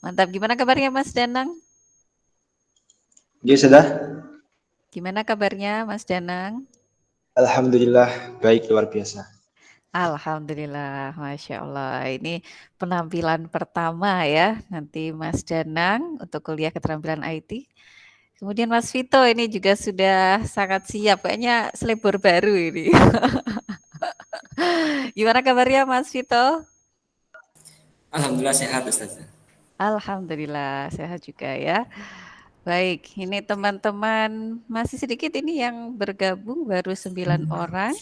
Mantap. Gimana kabarnya Mas Danang? Ya sudah. Gimana kabarnya Mas Danang? Alhamdulillah baik luar biasa. Alhamdulillah, Masya Allah. Ini penampilan pertama ya, nanti Mas Danang untuk kuliah keterampilan IT. Kemudian Mas Vito ini juga sudah sangat siap, kayaknya selebor baru ini. Gimana kabarnya Mas Vito? Alhamdulillah sehat Ustaz. Alhamdulillah, sehat juga ya. Baik, ini teman-teman masih sedikit ini yang bergabung, baru 9 orang.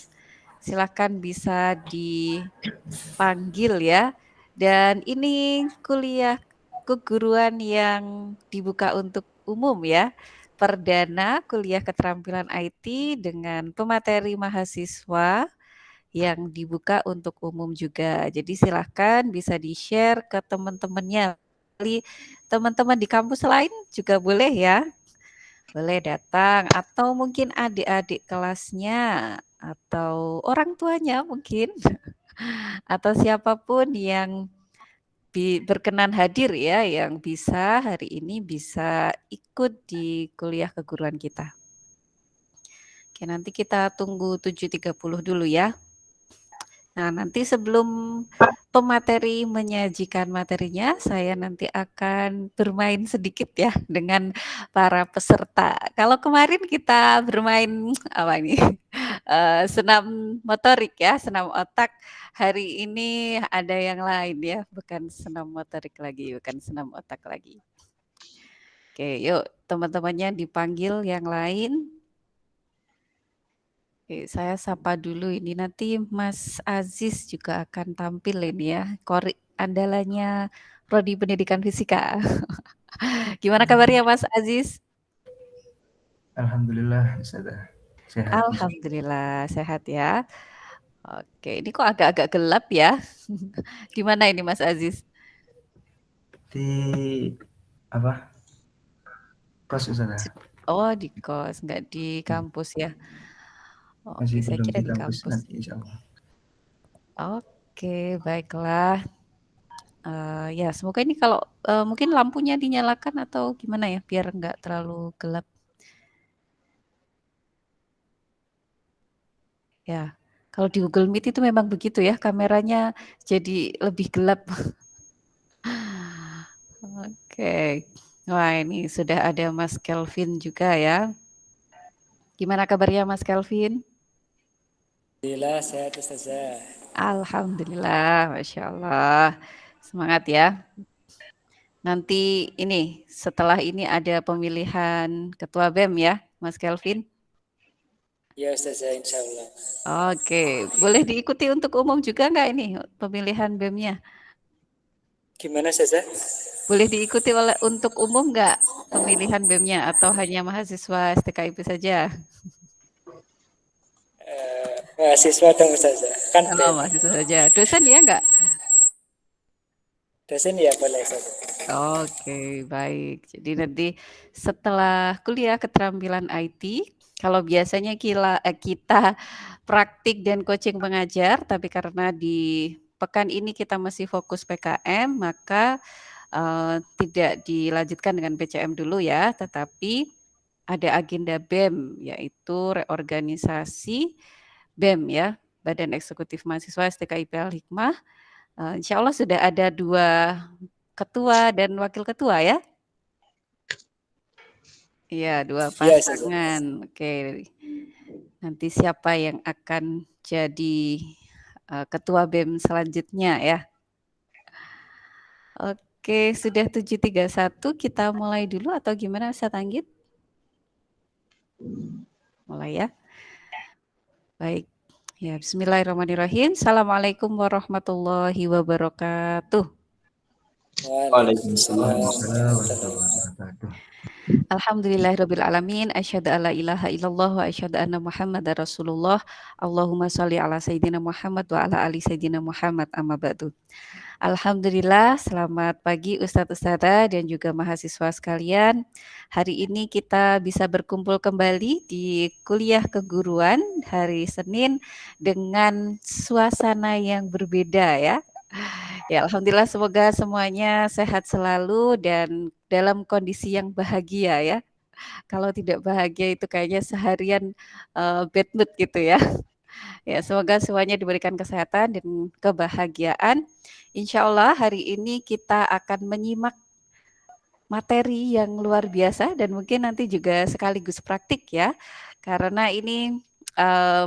Silakan bisa dipanggil ya. Dan ini kuliah keguruan yang dibuka untuk umum ya. Perdana kuliah keterampilan IT dengan pemateri mahasiswa yang dibuka untuk umum juga. Jadi silahkan bisa di-share ke teman-temannya. Teman-teman di kampus lain juga boleh ya. Boleh datang atau mungkin adik-adik kelasnya atau orang tuanya mungkin atau siapapun yang berkenan hadir ya yang bisa hari ini bisa ikut di kuliah keguruan kita. Oke, nanti kita tunggu 7.30 dulu ya. Nah, nanti sebelum pemateri menyajikan materinya, saya nanti akan bermain sedikit ya dengan para peserta. Kalau kemarin kita bermain apa nih? Senam motorik ya, senam otak. Hari ini ada yang lain ya, bukan senam motorik lagi, bukan senam otak lagi. Oke, yuk teman-temannya dipanggil yang lain. Oke, saya sapa dulu ini nanti Mas Aziz juga akan tampil ini ya, andalannya Prodi Pendidikan Fisika. Gimana kabarnya Mas Aziz? Alhamdulillah Ustazah. Sehat. Alhamdulillah sehat ya. Oke, ini kok agak-agak gelap ya? Di mana ini Mas Aziz? Di apa? Kos Ustazah. Oh di kos, nggak di kampus ya? Masih Oke, saya belum kira di di kampus kampus. nanti insya Allah. Oke, baiklah. Ya, semoga ini kalau mungkin lampunya dinyalakan atau gimana ya, biar nggak terlalu gelap. Ya, kalau di Google Meet itu memang begitu ya, kameranya jadi lebih gelap. Oke. Wah, ini sudah ada Mas Kelvin juga ya. Gimana kabarnya Mas Kelvin? Alhamdulillah sehat Ustazah. Alhamdulillah, Masya Allah. Semangat ya. Nanti ini, setelah ini ada pemilihan Ketua BEM ya, Mas Kelvin? Ya Ustazah insya Allah. Oke, boleh diikuti untuk umum juga nggak ini pemilihan BEM-nya? Gimana Ustazah? Boleh diikuti untuk umum nggak pemilihan BEM-nya atau hanya mahasiswa STKIP saja? Mahasiswa dong Ustazah. Kan Oh, mahasiswa saja. Dosen ya nggak? dosen ya boleh Ustazah. Oke, baik. Jadi nanti setelah kuliah keterampilan IT, kalau biasanya kita praktik dan coaching pengajar, tapi karena di pekan ini kita masih fokus PKM, maka tidak dilanjutkan dengan PCM dulu ya, tetapi ada agenda BEM, yaitu reorganisasi BEM ya, Badan Eksekutif Mahasiswa STKIP Al-Hikmah. Insya Allah sudah ada 2 ketua dan wakil ketua ya? Iya, 2 Ya Ustazah. pasangan. Oke. Nanti siapa yang akan jadi ketua BEM selanjutnya ya? Oke, sudah 7.31, kita mulai dulu atau gimana Ustaz Anggit? Mulai ya. Baik. Ya, bismillahirrahmanirrahim. Assalamualaikum warahmatullahi wabarakatuh. Waalaikumsalam warahmatullahi wabarakatuh. Alhamdulillahirabbil alamin, asyhadu alla ilaha illallah wa asyhadu anna Muhammadar Rasulullah. Allahumma shalli ala sayyidina Muhammad wa ala ali sayyidina Muhammad, amma ba'du. Alhamdulillah, selamat pagi Ustadz Ustadzah dan juga mahasiswa sekalian. Hari ini kita bisa berkumpul kembali di kuliah keguruan hari Senin dengan suasana yang berbeda ya. Ya, alhamdulillah semoga semuanya sehat selalu dan dalam kondisi yang bahagia ya. Kalau tidak bahagia itu kayaknya seharian, bad mood gitu ya. Ya, semoga semuanya diberikan kesehatan dan kebahagiaan. Insya Allah hari ini kita akan menyimak materi yang luar biasa dan mungkin nanti juga sekaligus praktik ya. Karena ini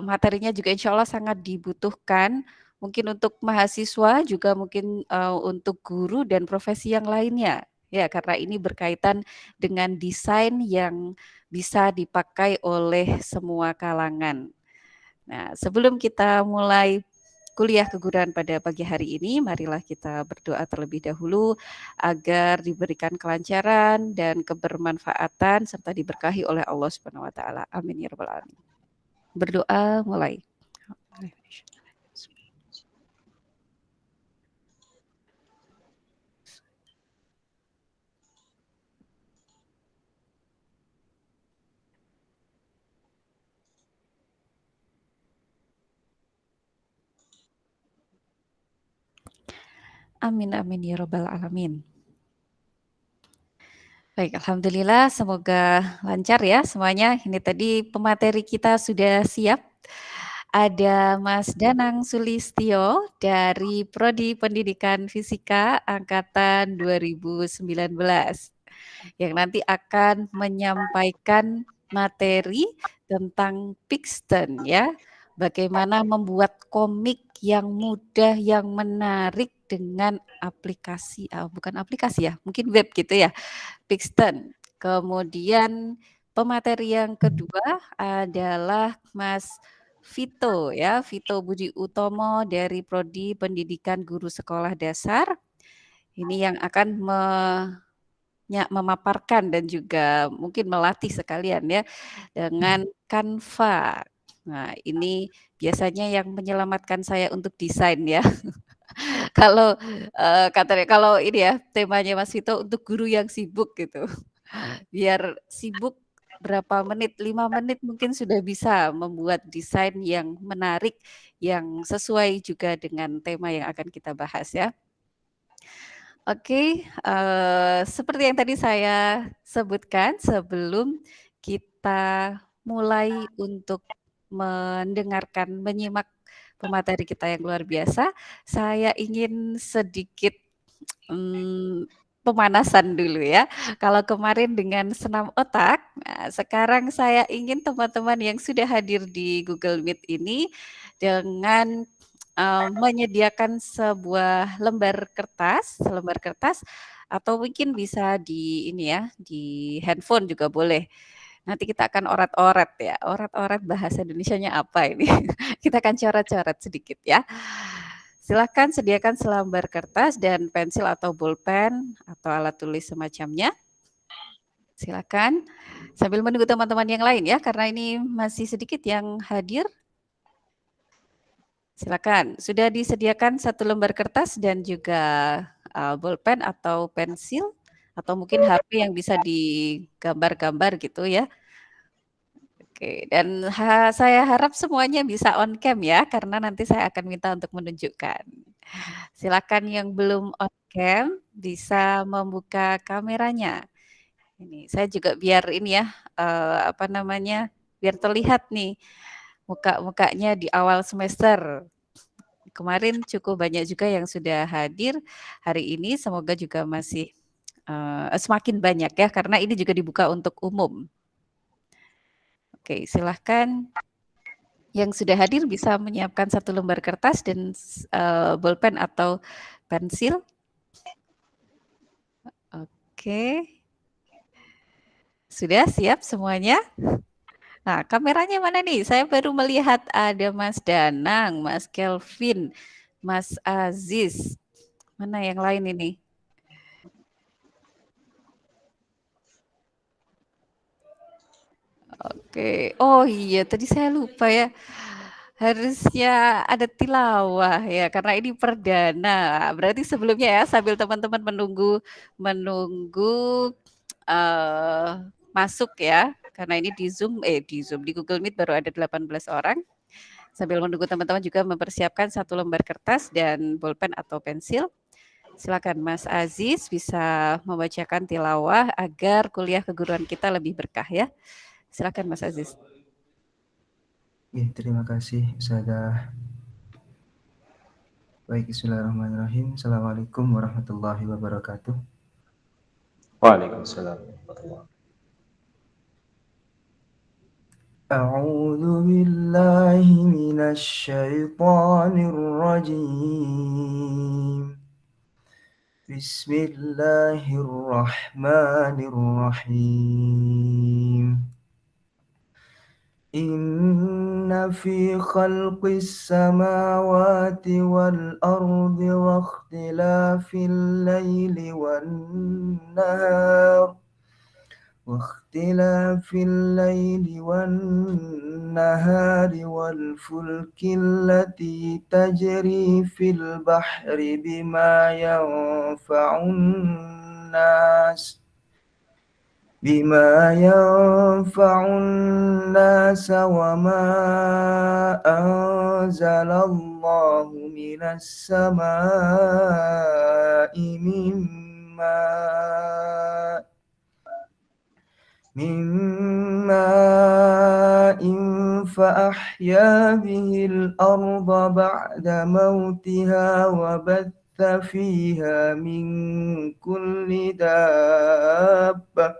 materinya juga insya Allah sangat dibutuhkan mungkin untuk mahasiswa juga mungkin untuk guru dan profesi yang lainnya. Ya, karena ini berkaitan dengan desain yang bisa dipakai oleh semua kalangan. Nah, sebelum kita mulai kuliah keguruan pada pagi hari ini, marilah kita berdoa terlebih dahulu agar diberikan kelancaran dan kebermanfaatan serta diberkahi oleh Allah Subhanahu wa taala. Amin ya rabbal alamin. Berdoa mulai. Amin amin ya rabbal alamin. Baik, alhamdulillah semoga lancar ya semuanya. Ini tadi pemateri kita sudah siap. Ada Mas Danang Sulistyo dari Prodi Pendidikan Fisika angkatan 2019 yang nanti akan menyampaikan materi tentang Pixton ya. Bagaimana membuat komik yang mudah, yang menarik dengan aplikasi, bukan aplikasi ya, mungkin web gitu ya, Pixton. Kemudian pemateri yang kedua adalah Mas Vito ya, Vito Budi Utomo dari Prodi Pendidikan Guru Sekolah Dasar. Ini yang akan memaparkan dan juga mungkin melatih sekalian ya dengan Canva. Nah, ini biasanya yang menyelamatkan saya untuk desain ya. Kalau katanya kalau ini ya temanya Mas Vito untuk guru yang sibuk gitu. Biar sibuk berapa menit, 5 menit mungkin sudah bisa membuat desain yang menarik, yang sesuai juga dengan tema yang akan kita bahas ya. Oke, seperti yang tadi saya sebutkan sebelum kita mulai untuk mendengarkan, menyimak pemateri kita yang luar biasa, saya ingin sedikit pemanasan dulu ya. Kalau kemarin dengan senam otak, nah sekarang saya ingin teman-teman yang sudah hadir di Google Meet ini dengan menyediakan sebuah selembar kertas atau mungkin bisa di ini ya, di handphone juga boleh. Nanti kita akan orat-orat ya, orat-orat bahasa Indonesianya apa ini? Kita akan coret-coret sedikit ya. Silakan sediakan selembar kertas dan pensil atau bolpen atau alat tulis semacamnya. Silakan sambil menunggu teman-teman yang lain ya, karena ini masih sedikit yang hadir. Silakan, sudah disediakan satu lembar kertas dan juga bolpen atau pensil atau mungkin HP yang bisa digambar-gambar gitu ya. Oke, dan saya harap semuanya bisa on cam ya, karena nanti saya akan minta untuk menunjukkan. Silakan yang belum on cam bisa membuka kameranya. Ini saya juga biar ini ya, apa namanya, biar terlihat nih muka-mukanya di awal semester. Kemarin cukup banyak juga yang sudah hadir hari ini, semoga juga masih semakin banyak ya, karena ini juga dibuka untuk umum. Oke, silahkan yang sudah hadir bisa menyiapkan satu lembar kertas dan bolpen atau pensil. Oke. Sudah siap semuanya? Nah, kameranya mana nih? Saya baru melihat ada Mas Danang, Mas Kelvin, Mas Aziz. Mana yang lain ini? Oke. Oh iya, tadi saya lupa ya. Harusnya ada tilawah ya, karena ini perdana. Berarti sebelumnya ya, sambil teman-teman menunggu masuk ya, karena ini di Zoom, di Google Meet baru ada 18 orang. Sambil menunggu teman-teman juga mempersiapkan satu lembar kertas dan bolpen atau pensil. Silakan Mas Aziz bisa membacakan tilawah agar kuliah keguruan kita lebih berkah ya. Silakan Mas Aziz. Terima kasih Ustazah. Baik, bismillahirrahmanirrahim. Assalamualaikum warahmatullahi wabarakatuh. Waalaikumsalam warahmatullahi wabarakatuh. أعوذ بالله من الشيطان الرجيم. بسم الله الرحمن الرحيم. إن في خلق السماوات والأرض واختلاف الليل والنهار والفلك التي تجري في البحر بما ينفع الناس وما أنزل الله من السماء من ماء فأحيا به الأرض بعد موتها وبث فيها من كل دابة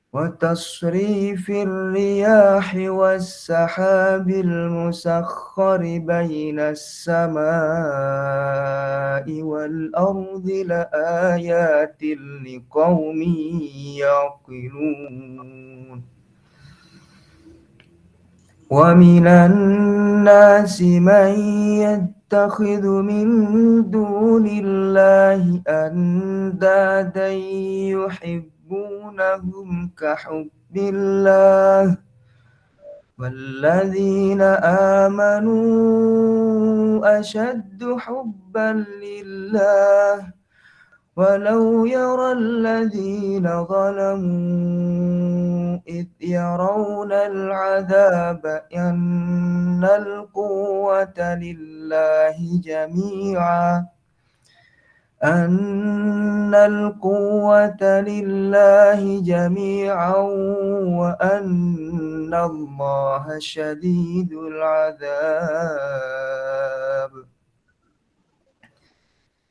وتصريف الرياح والسحاب المسخر بين السماء والأرض لآيات لقوم يعقلون. ومن الناس من يتخذ من دون الله أندادا يحبونهم كحب الله والذين آمنوا أشد حبا لله ولو يرى الذين ظلموا إذ يرون العذاب أن القوة لله جميعا وأن الله شديد العذاب.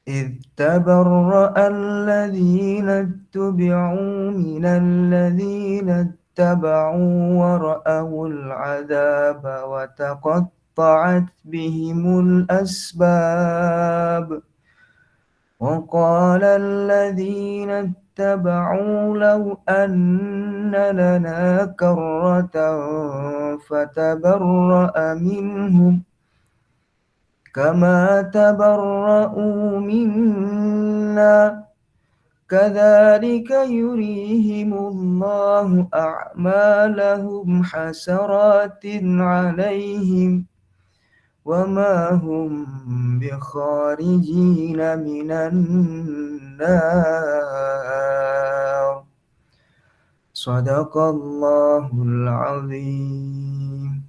إذ تبرأ الذين اتبعوا من الذين اتبعوا ورأوا العذاب وتقطعت بهم الأسباب. وقال الذين اتبعوا لو أن لنا كرة فتبرأ منهم كما تبرؤوا منا كذلك يريهم الله أعمالهم حسرات عليهم وما هم بخارجين من النار. صدق الله العظيم.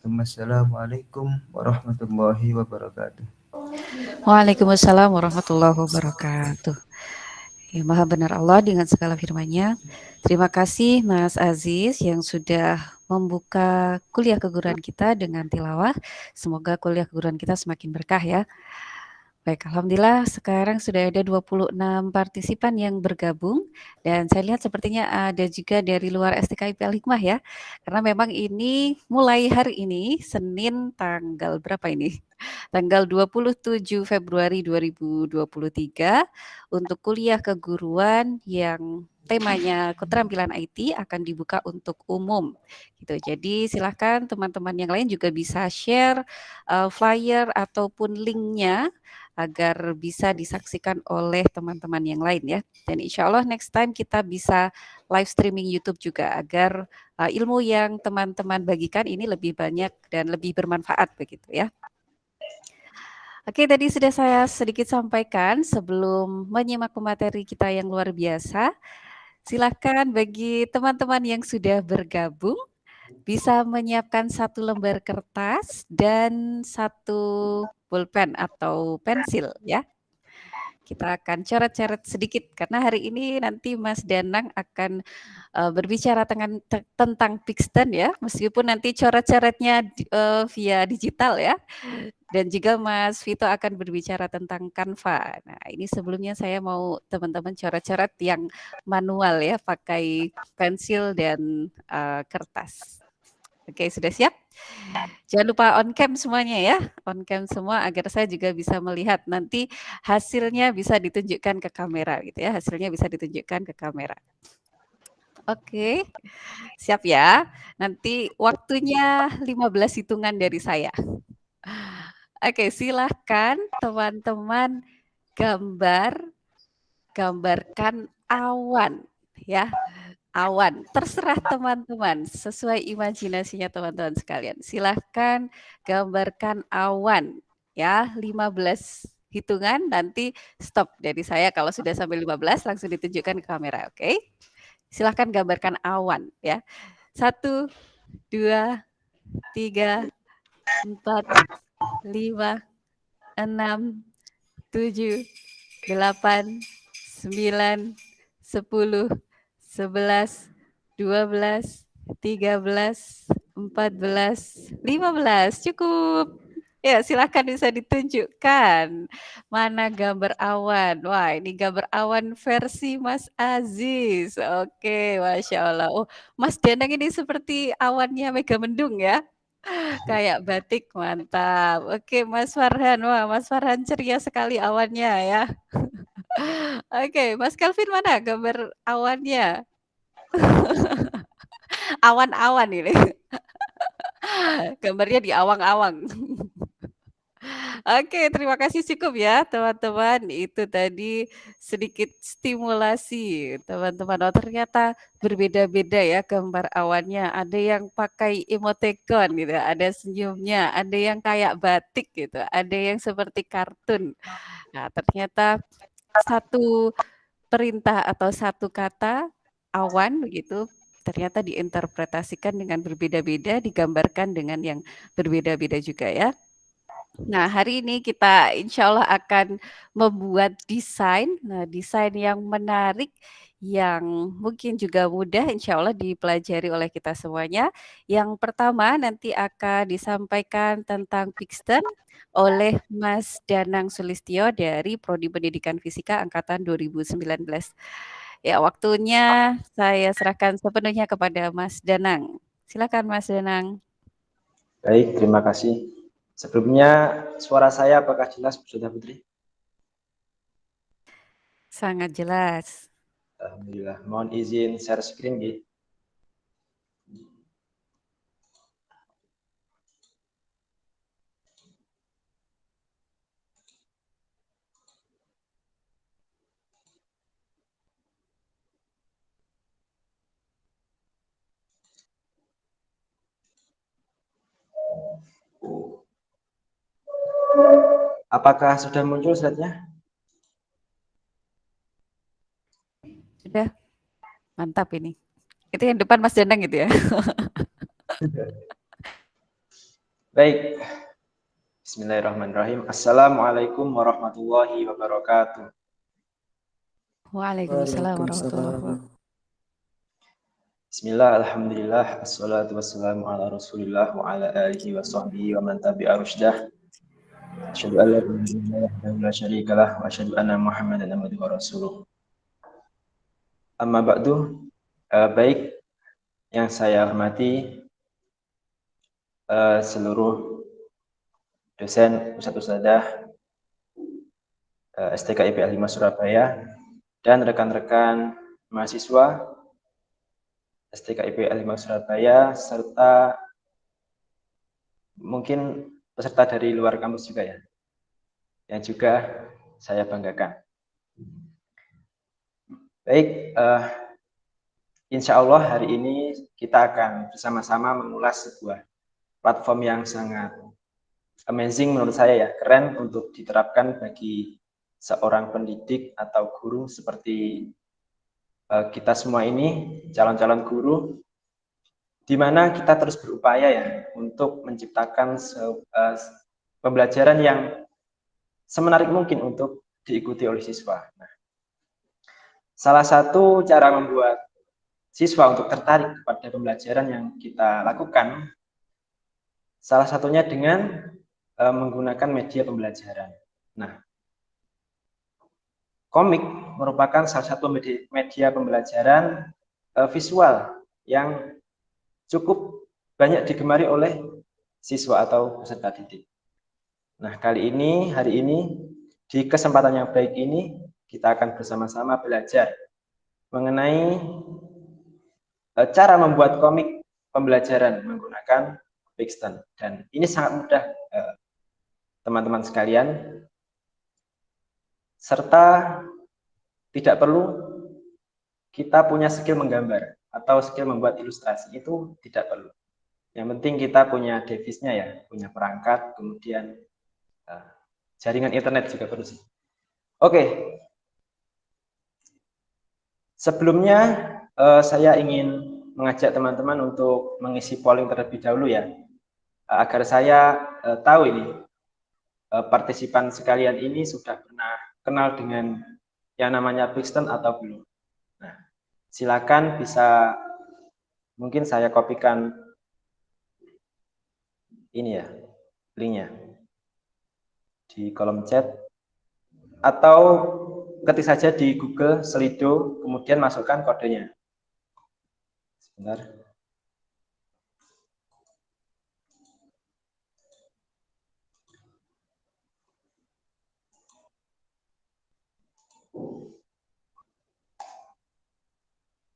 Assalamualaikum warahmatullahi wabarakatuh. Waalaikumsalam warahmatullahi wabarakatuh. Ya, Maha benar Allah dengan segala firman-Nya. Terima kasih Mas Aziz yang sudah membuka kuliah keguruan kita dengan tilawah. Semoga kuliah keguruan kita semakin berkah ya. Baik, alhamdulillah sekarang sudah ada 26 partisipan yang bergabung dan saya lihat sepertinya ada juga dari luar STKIP Al-Hikmah ya. Karena memang ini mulai hari ini Senin tanggal berapa ini? Tanggal 27 Februari 2023 untuk kuliah keguruan yang temanya keterampilan IT akan dibuka untuk umum gitu. Jadi silahkan teman-teman yang lain juga bisa share flyer ataupun linknya agar bisa disaksikan oleh teman-teman yang lain ya. Dan insya Allah next time kita bisa live streaming YouTube juga agar ilmu yang teman-teman bagikan ini lebih banyak dan lebih bermanfaat begitu ya. Oke, tadi sudah saya sedikit sampaikan sebelum menyimak pemateri kita yang luar biasa. Silakan bagi teman-teman yang sudah bergabung bisa menyiapkan satu lembar kertas dan satu pulpen atau pensil ya. Kita akan coret-coret sedikit karena hari ini nanti Mas Danang akan berbicara tentang Pixton ya, meskipun nanti coret-coretnya via digital ya. Dan juga Mas Vito akan berbicara tentang Canva. Nah, ini sebelumnya saya mau teman-teman coret-coret yang manual ya, pakai pensil dan kertas. Oke, sudah siap? Jangan lupa on cam semuanya ya, on cam semua agar saya juga bisa melihat nanti hasilnya bisa ditunjukkan ke kamera gitu ya, hasilnya bisa ditunjukkan ke kamera. Oke, siap ya. Nanti waktunya 15 hitungan dari saya. Oke, silahkan teman-teman gambarkan awan ya. Awan, terserah teman-teman, sesuai imajinasinya teman-teman sekalian. Silahkan gambarkan awan ya, 15 hitungan nanti stop dari saya kalau sudah sampai 15 langsung ditunjukkan ke kamera, oke? Silahkan gambarkan awan ya. 1, 2, 3, 4, 5, 6, 7, 8, 9, 10, 11, 12, 13, 14, 15. Cukup. Ya, silakan bisa ditunjukkan mana gambar awan. Wah, ini gambar awan versi Mas Aziz. Oke, Masya Allah. Oh, Mas Danang ini seperti awannya Mega Mendung ya. Kayak batik, mantap. Oke, Mas Farhan. Wah, Mas Farhan ceria sekali awannya ya. Oke, Mas Kelvin mana gambar awannya? Awan-awan ini. Gambarnya di awang-awang. Oke, terima kasih cukup ya teman-teman. Itu tadi sedikit stimulasi teman-teman. Oh, ternyata berbeda-beda ya gambar awannya. Ada yang pakai emoticon gitu, ada senyumnya, ada yang kayak batik gitu, ada yang seperti kartun. Nah, ternyata satu perintah atau satu kata awan begitu ternyata diinterpretasikan dengan berbeda-beda, digambarkan dengan yang berbeda-beda juga ya. Nah, hari ini kita insya Allah akan membuat desain. Nah, desain yang menarik, yang mungkin juga mudah insya Allah dipelajari oleh kita semuanya. Yang pertama nanti akan disampaikan tentang Pixton oleh Mas Danang Sulistyo dari Prodi Pendidikan Fisika Angkatan 2019. Ya, waktunya saya serahkan sepenuhnya kepada Mas Danang. Silakan Mas Danang. Baik, terima kasih. Sebelumnya, suara saya apakah jelas, Bu Sudah Putri? Sangat jelas. Alhamdulillah. Mohon izin share screen, Gi. Apakah sudah muncul slide-nya? Sudah, mantap ini. Itu yang depan Mas Danang gitu ya. Baik. Bismillahirrahmanirrahim. Assalamualaikum warahmatullahi wabarakatuh. Waalaikumsalam warahmatullahi wabarakatuh. Bismillah, alhamdulillah, assalatu wassalamu ala rasulillah wa ala alihi wa sahbihi wa man tabi'a rushdah. Asyhadu an la ilaha illallah wahdahu la syarikalah wa asyhadu anna Muhammadan abduhu wa rasuluh. Amma ba'du, baik yang saya hormati seluruh dosen, ustadz-ustadzah STK IPA 5 Surabaya dan rekan-rekan mahasiswa STK IPA 5 Surabaya serta mungkin peserta dari luar kampus juga ya, yang juga saya banggakan. Baik, insya Allah hari ini kita akan bersama-sama mengulas sebuah platform yang sangat amazing menurut saya ya, keren untuk diterapkan bagi seorang pendidik atau guru seperti kita semua ini, calon-calon guru, di mana kita terus berupaya ya untuk menciptakan pembelajaran yang semenarik mungkin untuk diikuti oleh siswa. Nah, salah satu cara membuat siswa untuk tertarik kepada pembelajaran yang kita lakukan, salah satunya dengan menggunakan media pembelajaran. Nah, komik merupakan salah satu media pembelajaran visual yang cukup banyak digemari oleh siswa atau peserta didik. Nah, hari ini, di kesempatan yang baik ini, kita akan bersama-sama belajar mengenai cara membuat komik pembelajaran menggunakan Pixton. Dan ini sangat mudah, teman-teman sekalian, serta tidak perlu kita punya skill menggambar atau skill membuat ilustrasi, itu tidak perlu. Yang penting kita punya device-nya ya, punya perangkat, kemudian jaringan internet juga perlu sih. Oke. Sebelumnya saya ingin mengajak teman-teman untuk mengisi polling terlebih dahulu ya, agar saya tahu ini partisipan sekalian ini sudah pernah kenal dengan yang namanya Pixton atau belum. Nah, silakan bisa, mungkin saya kopikan ini ya, linknya di kolom chat, atau ketik saja di Google Slido, kemudian masukkan kodenya. Sebentar.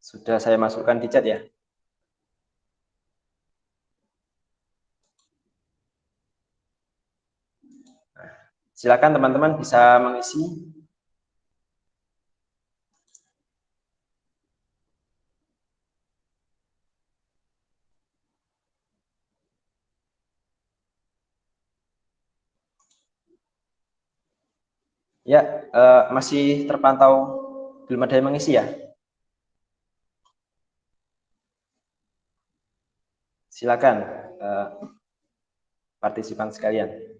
Sudah saya masukkan di chat ya. Nah, silakan teman-teman bisa mengisi. Ya, masih terpantau belum ada yang mengisi ya? Silakan partisipan sekalian.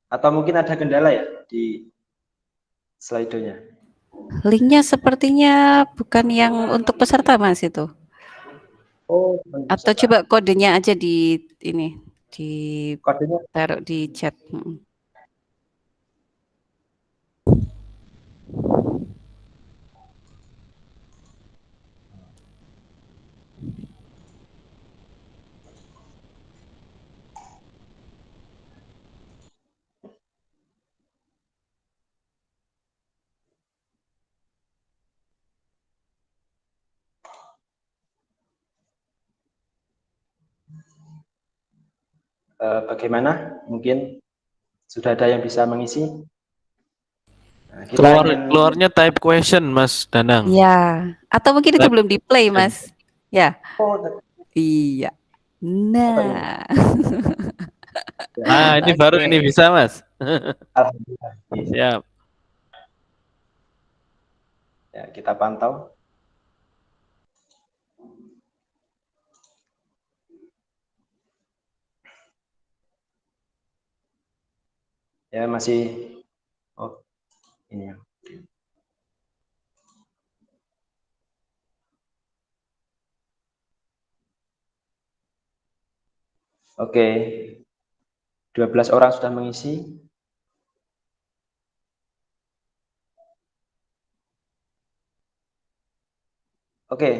Atau mungkin ada kendala ya di slide-nya? Linknya sepertinya bukan yang untuk peserta Mas itu. Oh, Atau peserta. coba kodenya aja di ini, Kodenya taruh di chat. bagaimana? Mungkin sudah ada yang bisa mengisi? Nah, kita Keluarnya type question Mas Danang. Ya, atau mungkin itu belum di play Mas. Ya. Oh, Iya. Nah. Ah, ini baru ini bisa Mas. Alhamdulillah. Siap. Ya, kita pantau. Ya, masih. Oh, ini ya. Oke. 12 orang sudah mengisi. Oke,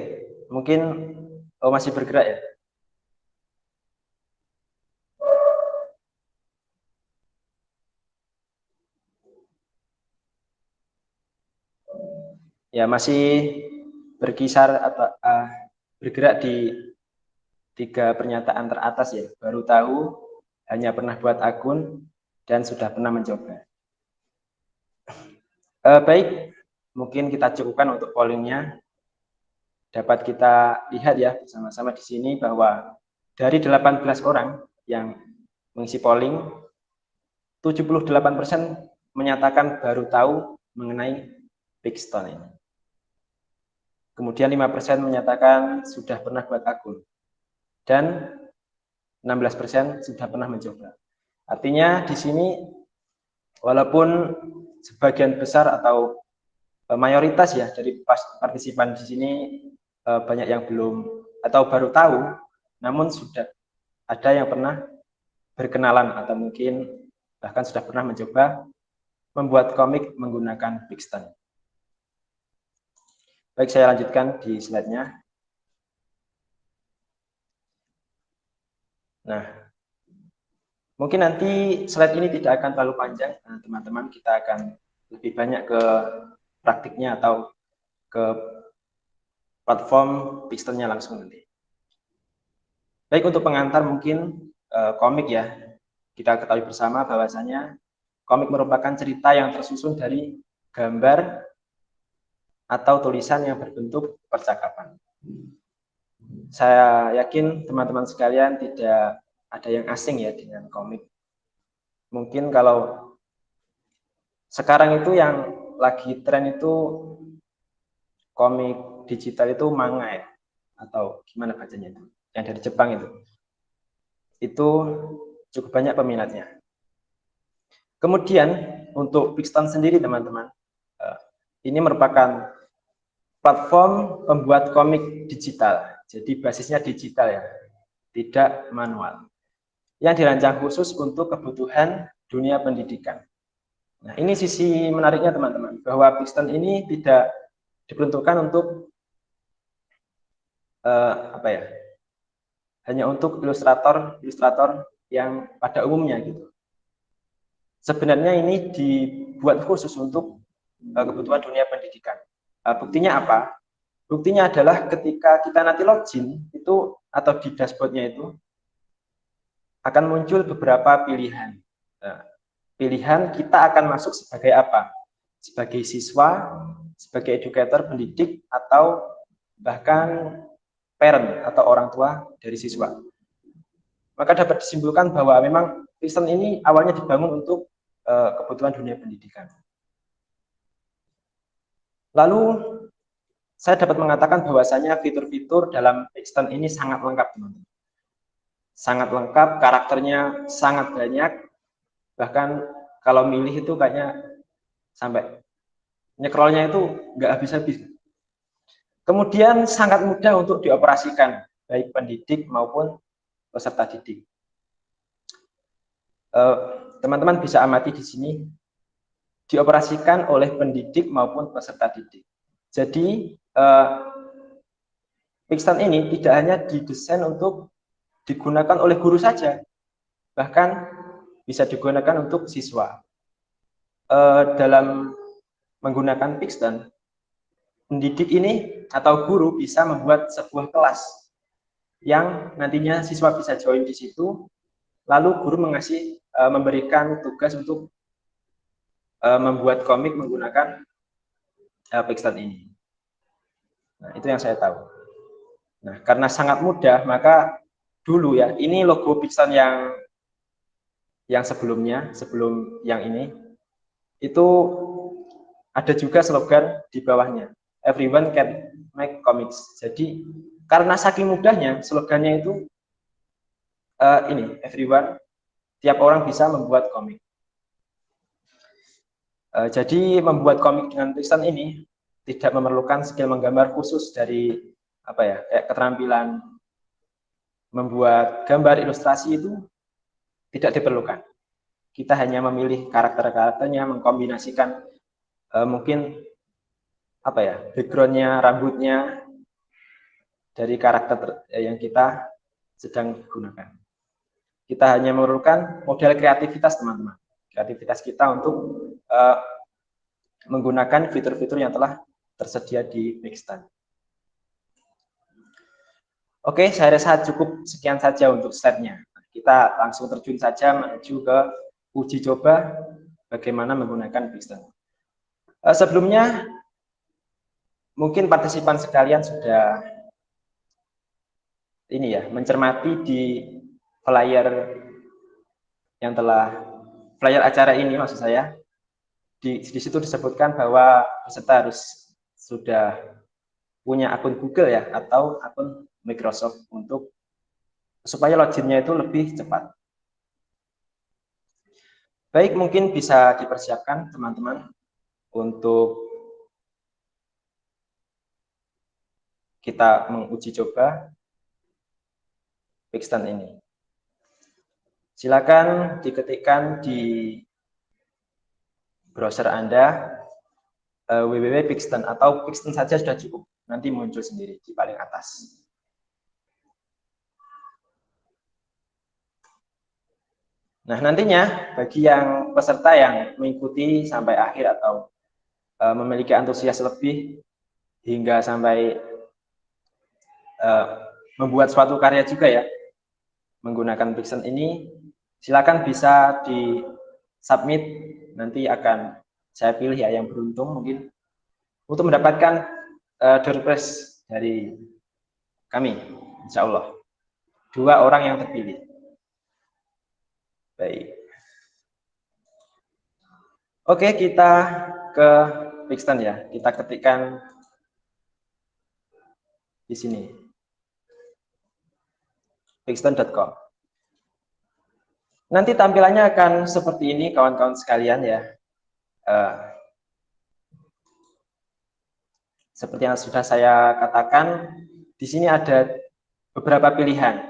mungkin masih bergerak ya. Ya, masih berkisar atau bergerak di 3 pernyataan teratas ya. Baru tahu, hanya pernah buat akun, dan sudah pernah mencoba. Baik, mungkin kita cukupkan untuk pollingnya. Dapat kita lihat ya bersama-sama di sini bahwa dari 18 orang yang mengisi polling, 78% menyatakan baru tahu mengenai Pixton ini. Kemudian 5% menyatakan sudah pernah buat akun. Dan 16% sudah pernah mencoba. Artinya di sini walaupun sebagian besar atau mayoritas ya dari partisipan di sini banyak yang belum atau baru tahu, namun sudah ada yang pernah berkenalan atau mungkin bahkan sudah pernah mencoba membuat komik menggunakan Pixton. Baik, saya lanjutkan di slide-nya. Nah, mungkin nanti slide ini tidak akan terlalu panjang, teman-teman. Kita akan lebih banyak ke praktiknya atau ke platform Pixton-nya langsung nanti. Baik, untuk pengantar mungkin komik ya, kita ketahui bersama bahwasanya komik merupakan cerita yang tersusun dari gambar atau tulisan yang berbentuk percakapan. Saya yakin teman-teman sekalian tidak ada yang asing ya dengan komik. Mungkin kalau sekarang itu yang lagi tren itu komik digital itu manga ya, atau gimana bacanya itu, yang dari Jepang itu cukup banyak peminatnya. Kemudian untuk Pixton sendiri teman-teman, ini merupakan platform pembuat komik digital, jadi basisnya digital ya, tidak manual, yang dirancang khusus untuk kebutuhan dunia pendidikan. Nah, ini sisi menariknya teman-teman, bahwa Pixton ini tidak diperuntukkan untuk hanya untuk ilustrator yang pada umumnya gitu. Sebenarnya ini dibuat khusus untuk kebutuhan dunia pendidikan. Buktinya apa? Buktinya adalah ketika kita nanti login itu atau di dashboardnya itu akan muncul beberapa pilihan. Pilihan kita akan masuk sebagai apa? Sebagai siswa, sebagai educator pendidik, atau bahkan parent atau orang tua dari siswa. Maka dapat disimpulkan bahwa memang Pixton ini awalnya dibangun untuk kebutuhan dunia pendidikan. Lalu saya dapat mengatakan bahwasanya fitur-fitur dalam Pixton ini sangat lengkap, teman-teman. Sangat lengkap, karakternya sangat banyak. Bahkan kalau milih itu kayaknya sampai nyekrolnya itu nggak habis-habis. Kemudian sangat mudah untuk dioperasikan, baik pendidik maupun peserta didik. Teman-teman bisa amati di sini, dioperasikan oleh pendidik maupun peserta didik. Jadi, Pixton ini tidak hanya didesain untuk digunakan oleh guru saja, bahkan bisa digunakan untuk siswa. Dalam menggunakan Pixton, pendidik ini atau guru bisa membuat sebuah kelas yang nantinya siswa bisa join di situ, lalu guru memberikan tugas untuk membuat komik menggunakan Pixton ini. Nah, itu yang saya tahu. Nah, karena sangat mudah, maka dulu ya, ini logo Pixton yang sebelumnya, sebelum yang ini, itu ada juga slogan di bawahnya, everyone can make comics. Jadi karena saking mudahnya slogannya itu ini, everyone, tiap orang bisa membuat komik. Jadi membuat komik dengan Pixton ini tidak memerlukan skill menggambar khusus dari kayak keterampilan membuat gambar ilustrasi itu tidak diperlukan. Kita hanya memilih karakter-karakternya, mengkombinasikan mungkin backgroundnya, rambutnya dari karakter yang kita sedang gunakan. Kita hanya memerlukan model kreativitas teman-teman, kreativitas kita untuk menggunakan fitur-fitur yang telah tersedia di Pixton. Oke, saya rasa cukup sekian saja untuk slide-nya. Kita langsung terjun saja menuju ke uji coba bagaimana menggunakan Pixton. Sebelumnya, mungkin partisipan sekalian sudah ini ya, mencermati di flyer flyer acara ini, maksud saya. Di situ disebutkan bahwa peserta harus sudah punya akun Google ya, atau akun Microsoft untuk supaya loginnya itu lebih cepat. Baik, mungkin bisa dipersiapkan teman-teman untuk kita menguji coba Pixton ini. Silakan diketikkan di browser Anda www.pixton atau Pixton saja sudah cukup. Nanti muncul sendiri di paling atas. Nah, nantinya bagi yang peserta yang mengikuti sampai akhir atau memiliki antusias lebih hingga sampai membuat suatu karya juga ya menggunakan Pixton ini, silakan bisa di submit, nanti akan saya pilih ya yang beruntung mungkin untuk mendapatkan door prize dari kami, insya Allah 2 orang yang terpilih. Baik. Oke, kita ke Pixton ya. Kita ketikkan di sini. Pixton.com. Nanti tampilannya akan seperti ini kawan-kawan sekalian ya. Seperti yang sudah saya katakan, di sini ada beberapa pilihan.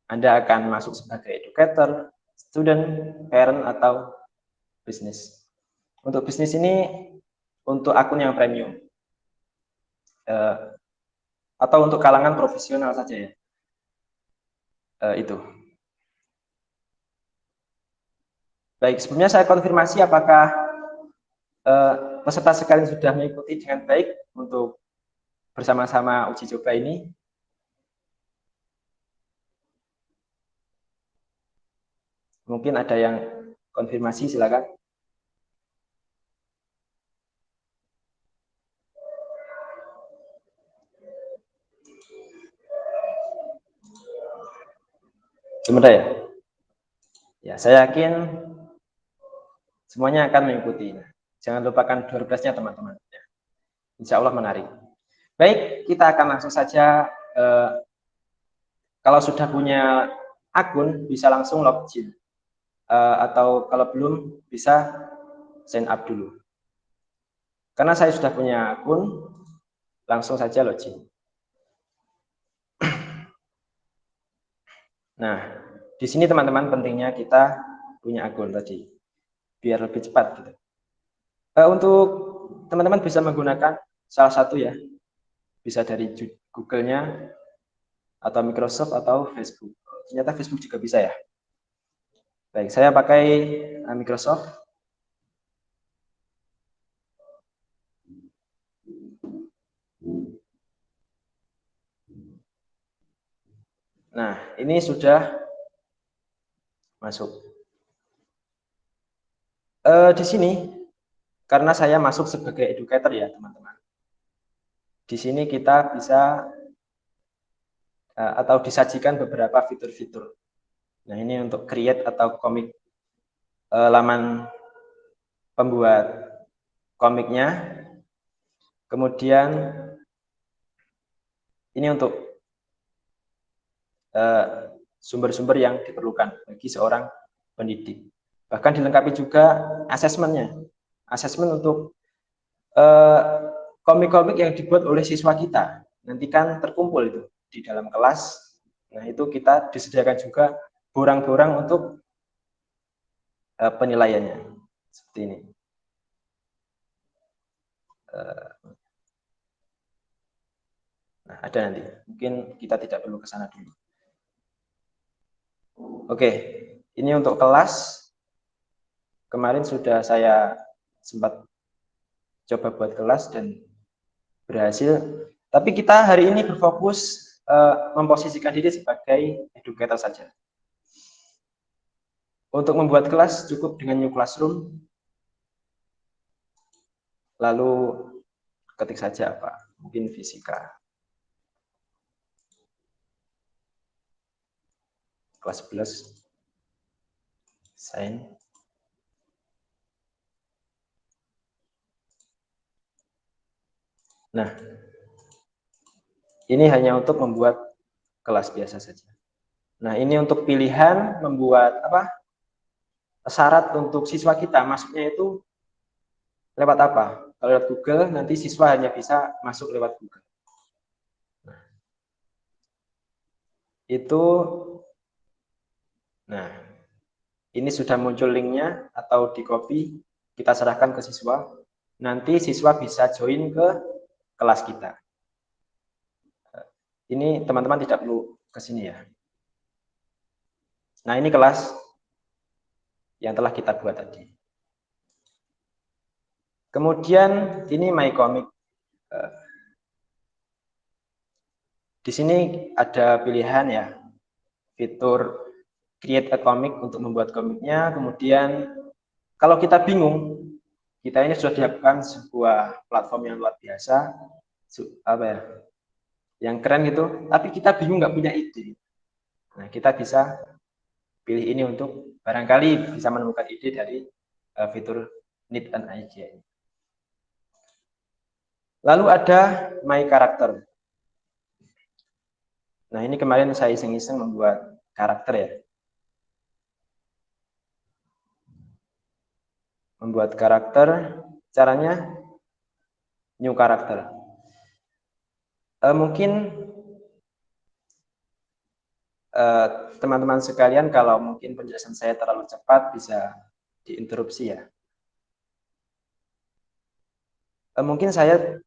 Anda akan masuk sebagai educator, student, parent, atau bisnis. Untuk bisnis ini untuk akun yang premium. Atau untuk kalangan profesional saja ya. Itu. Baik, sebelumnya saya konfirmasi apakah peserta sekalian sudah mengikuti dengan baik untuk bersama-sama uji coba ini. Mungkin ada yang konfirmasi, silakan. Sebentar ya. Ya, saya yakin semuanya akan mengikuti. Jangan lupakan door prize-nya teman-teman. Insya Allah menarik. Baik, kita akan langsung saja. Kalau sudah punya akun, bisa langsung login. Atau kalau belum, bisa sign up dulu. Karena saya sudah punya akun, langsung saja login. Nah, di sini teman-teman pentingnya kita punya akun tadi, biar lebih cepat gitu. Untuk teman-teman bisa menggunakan salah satu ya, bisa dari Google-nya, atau Microsoft, atau Facebook. Ternyata Facebook juga bisa ya. Baik, saya pakai Microsoft. Nah, ini sudah masuk. Di sini, karena saya masuk sebagai educator ya teman-teman. Di sini kita bisa atau disajikan beberapa fitur-fitur. Nah, ini untuk create atau komik laman pembuat komiknya. Kemudian ini untuk sumber-sumber yang diperlukan bagi seorang pendidik. Bahkan dilengkapi juga asesmennya. Asesmen untuk komik-komik yang dibuat oleh siswa kita. Nanti kan terkumpul itu di dalam kelas. Nah, itu kita disediakan juga borang-borang untuk penilaiannya. Seperti ini. Nah, ada nanti. Mungkin kita tidak perlu ke sana dulu. Oke, ini untuk kelas. Kemarin sudah saya sempat coba buat kelas dan berhasil. Tapi kita hari ini berfokus memposisikan diri sebagai educator saja. Untuk membuat kelas cukup dengan New Classroom. Lalu ketik saja apa? Mungkin fisika. Kelas 11. Sains. Nah, ini hanya untuk membuat kelas biasa saja. Nah, ini untuk pilihan membuat syarat untuk siswa kita masuknya itu lewat apa? Kalau lewat Google, nanti siswa hanya bisa masuk lewat Google. Nah, itu, nah, ini sudah muncul linknya atau di copy, kita serahkan ke siswa. Nanti siswa bisa join ke kelas kita. Ini teman-teman tidak perlu ke sini ya. Nah, ini kelas yang telah kita buat tadi. Kemudian ini My Comic. Di sini ada pilihan ya, fitur create a comic untuk membuat komiknya. Kemudian kalau kita bingung, kita ini sudah dihadapkan sebuah platform yang luar biasa, yang keren gitu, tapi kita bingung nggak punya ide. Nah, kita bisa pilih ini untuk barangkali bisa menemukan ide dari fitur Need an Idea ini. Lalu ada My Character. Nah, ini kemarin saya iseng-iseng membuat karakter ya. Membuat karakter, caranya new karakter. Mungkin teman-teman sekalian, kalau mungkin penjelasan saya terlalu cepat bisa diinterupsi ya. Mungkin saya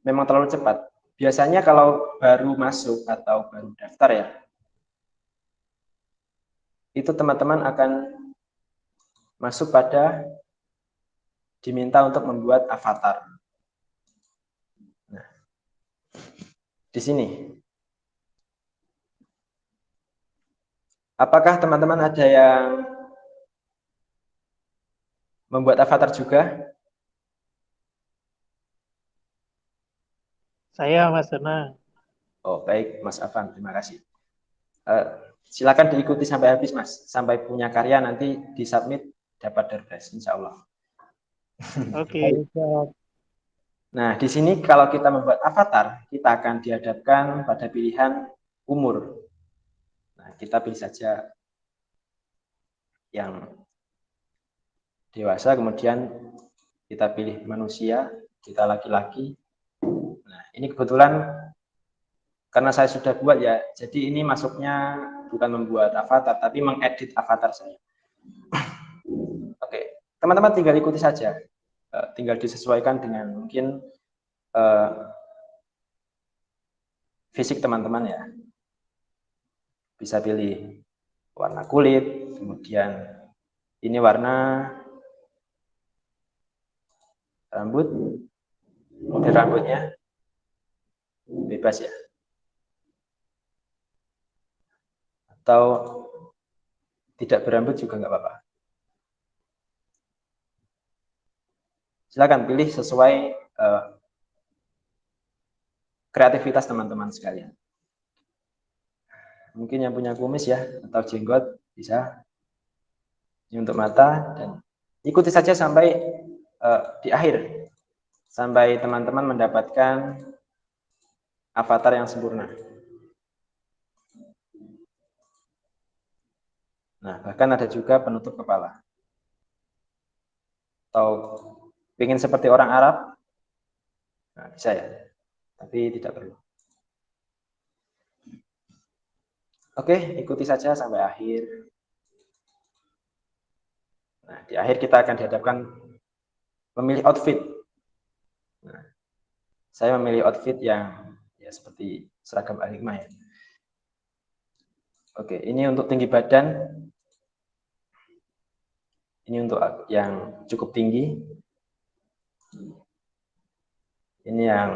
memang terlalu cepat. Biasanya kalau baru masuk atau baru daftar ya, itu teman-teman akan masuk pada diminta untuk membuat avatar. Nah, di sini. Apakah teman-teman ada yang membuat avatar juga? Saya Mas Danang. Oh, baik Mas Afan, terima kasih. Silakan diikuti sampai habis Mas, sampai punya karya nanti disubmit dapat door prize insya Allah. Oke. Nah, di sini kalau kita membuat avatar, kita akan dihadapkan pada pilihan umur. Nah, kita pilih saja yang dewasa, kemudian kita pilih manusia, kita laki-laki. Nah, ini kebetulan karena saya sudah buat ya, jadi ini masuknya bukan membuat avatar, tapi mengedit avatar saya. Oke, teman-teman tinggal ikuti saja, tinggal disesuaikan dengan mungkin fisik teman-teman ya. Bisa pilih warna kulit, kemudian ini warna rambut, model rambutnya bebas ya. Atau tidak berambut juga nggak apa-apa. Silakan pilih sesuai kreativitas teman-teman sekalian. Mungkin yang punya kumis ya, atau jenggot bisa. Ini untuk mata, dan ikuti saja sampai di akhir. Sampai teman-teman mendapatkan avatar yang sempurna. Nah, bahkan ada juga penutup kepala. Atau ingin seperti orang Arab, nah, bisa ya, tapi tidak perlu. Oke, ikuti saja sampai akhir. Nah, di akhir kita akan dihadapkan memilih outfit. Nah, saya memilih outfit yang ya seperti seragam Al-Hikmah ya. Oke, ini untuk tinggi badan. Ini untuk yang cukup tinggi. Ini yang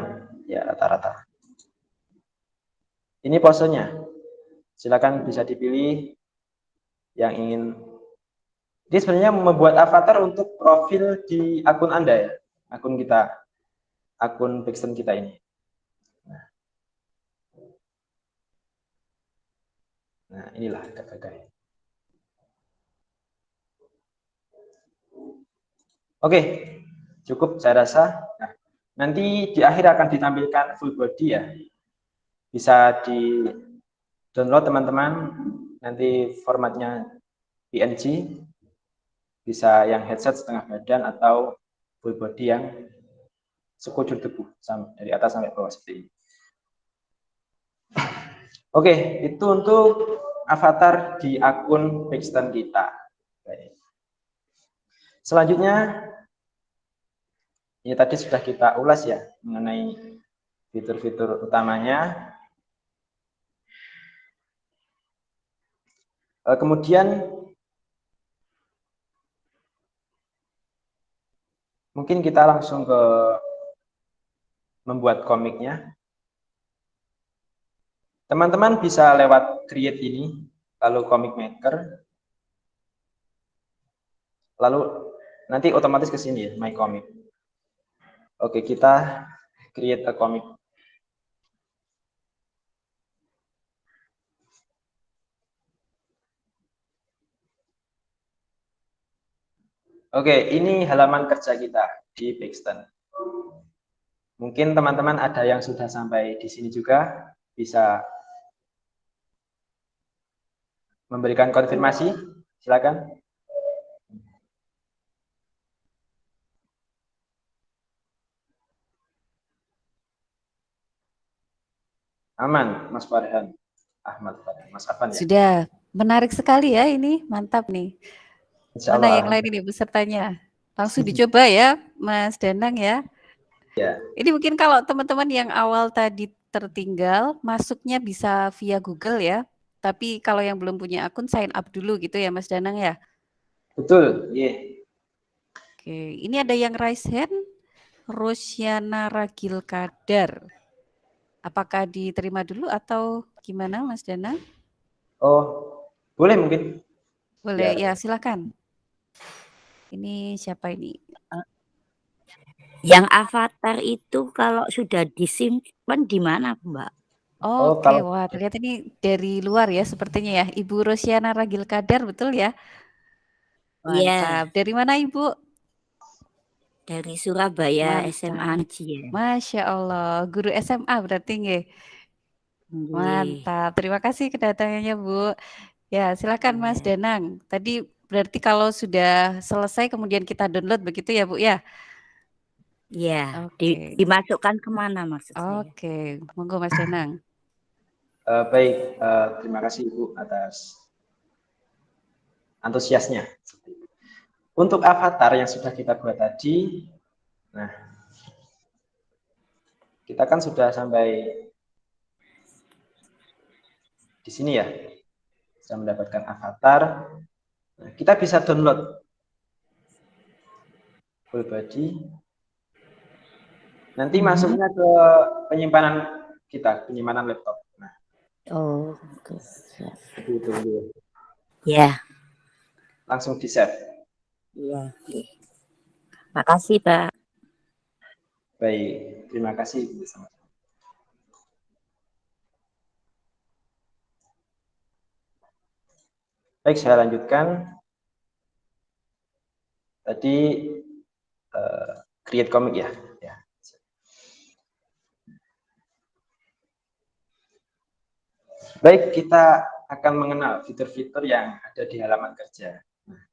ya rata-rata. Ini posenya. Silakan bisa dipilih yang ingin. Ini sebenarnya membuat avatar untuk profil di akun Anda ya, akun kita, akun Pixton kita ini. Nah, inilah gagah-gagahnya. Oke, cukup saya rasa. Nah, nanti di akhir akan ditampilkan full body ya. Bisa di download teman-teman, nanti formatnya PNG, bisa yang headset setengah badan atau full body yang sekujur tubuh dari atas sampai bawah seperti ini. Oke, itu untuk avatar di akun Pixton kita. Baik. Selanjutnya, ini tadi sudah kita ulas ya mengenai fitur-fitur utamanya. Kemudian mungkin kita langsung ke membuat komiknya. Teman-teman bisa lewat create ini, lalu comic maker, lalu nanti otomatis ke sini ya, my comic. Oke, kita create a comic. Oke, ini halaman kerja kita di Pixton. Mungkin teman-teman ada yang sudah sampai di sini juga, bisa memberikan konfirmasi, silakan. Aman, Mas Farhan. Ahmad Farhan, Mas Afan ya. Sudah menarik sekali ya ini, mantap nih. Insya Mana Allah. yang lain ini pesertanya? Langsung dicoba ya, Mas Danang ya. Ya. Ini mungkin kalau teman-teman yang awal tadi tertinggal, masuknya bisa via Google ya. Tapi kalau yang belum punya akun, sign up dulu gitu ya, Mas Danang ya. Betul, yeah. Oke, ini ada yang raise hand, Rosyana Ragil Kadar. Apakah diterima dulu atau gimana, Mas Danang? Oh, boleh mungkin. Boleh, ya silakan. Ini siapa ini? Yang avatar itu kalau sudah disimpan di mana, Mbak? Oke, wah ternyata ini dari luar ya sepertinya ya. Ibu Rosyana Ragil Kadar, betul ya? Mantap. Iya. Dari mana Ibu? Dari Surabaya, Mantap. SMA Cijien. Masya Allah, guru SMA berarti nggih. Mantap. Terima kasih kedatangannya Bu. Ya, silakan Mas Danang. Tadi berarti kalau sudah selesai kemudian kita download begitu ya Bu ya? Iya. Oke. Dimasukkan kemana maksud saya? Oke, monggo Mas Danang. Baik, terima kasih Ibu atas antusiasnya. Untuk avatar yang sudah kita buat tadi, nah, kita kan sudah sampai di sini ya, sudah mendapatkan avatar. Nah, kita bisa download full body. Nanti masuknya ke penyimpanan kita, penyimpanan laptop. Nah, oh, oke. Itu. Ya. Langsung di save. Iya. Makasih, Pak. Baik, terima kasih. Baik, saya lanjutkan. Tadi create comic ya. Baik, kita akan mengenal fitur-fitur yang ada di halaman kerja. Nah,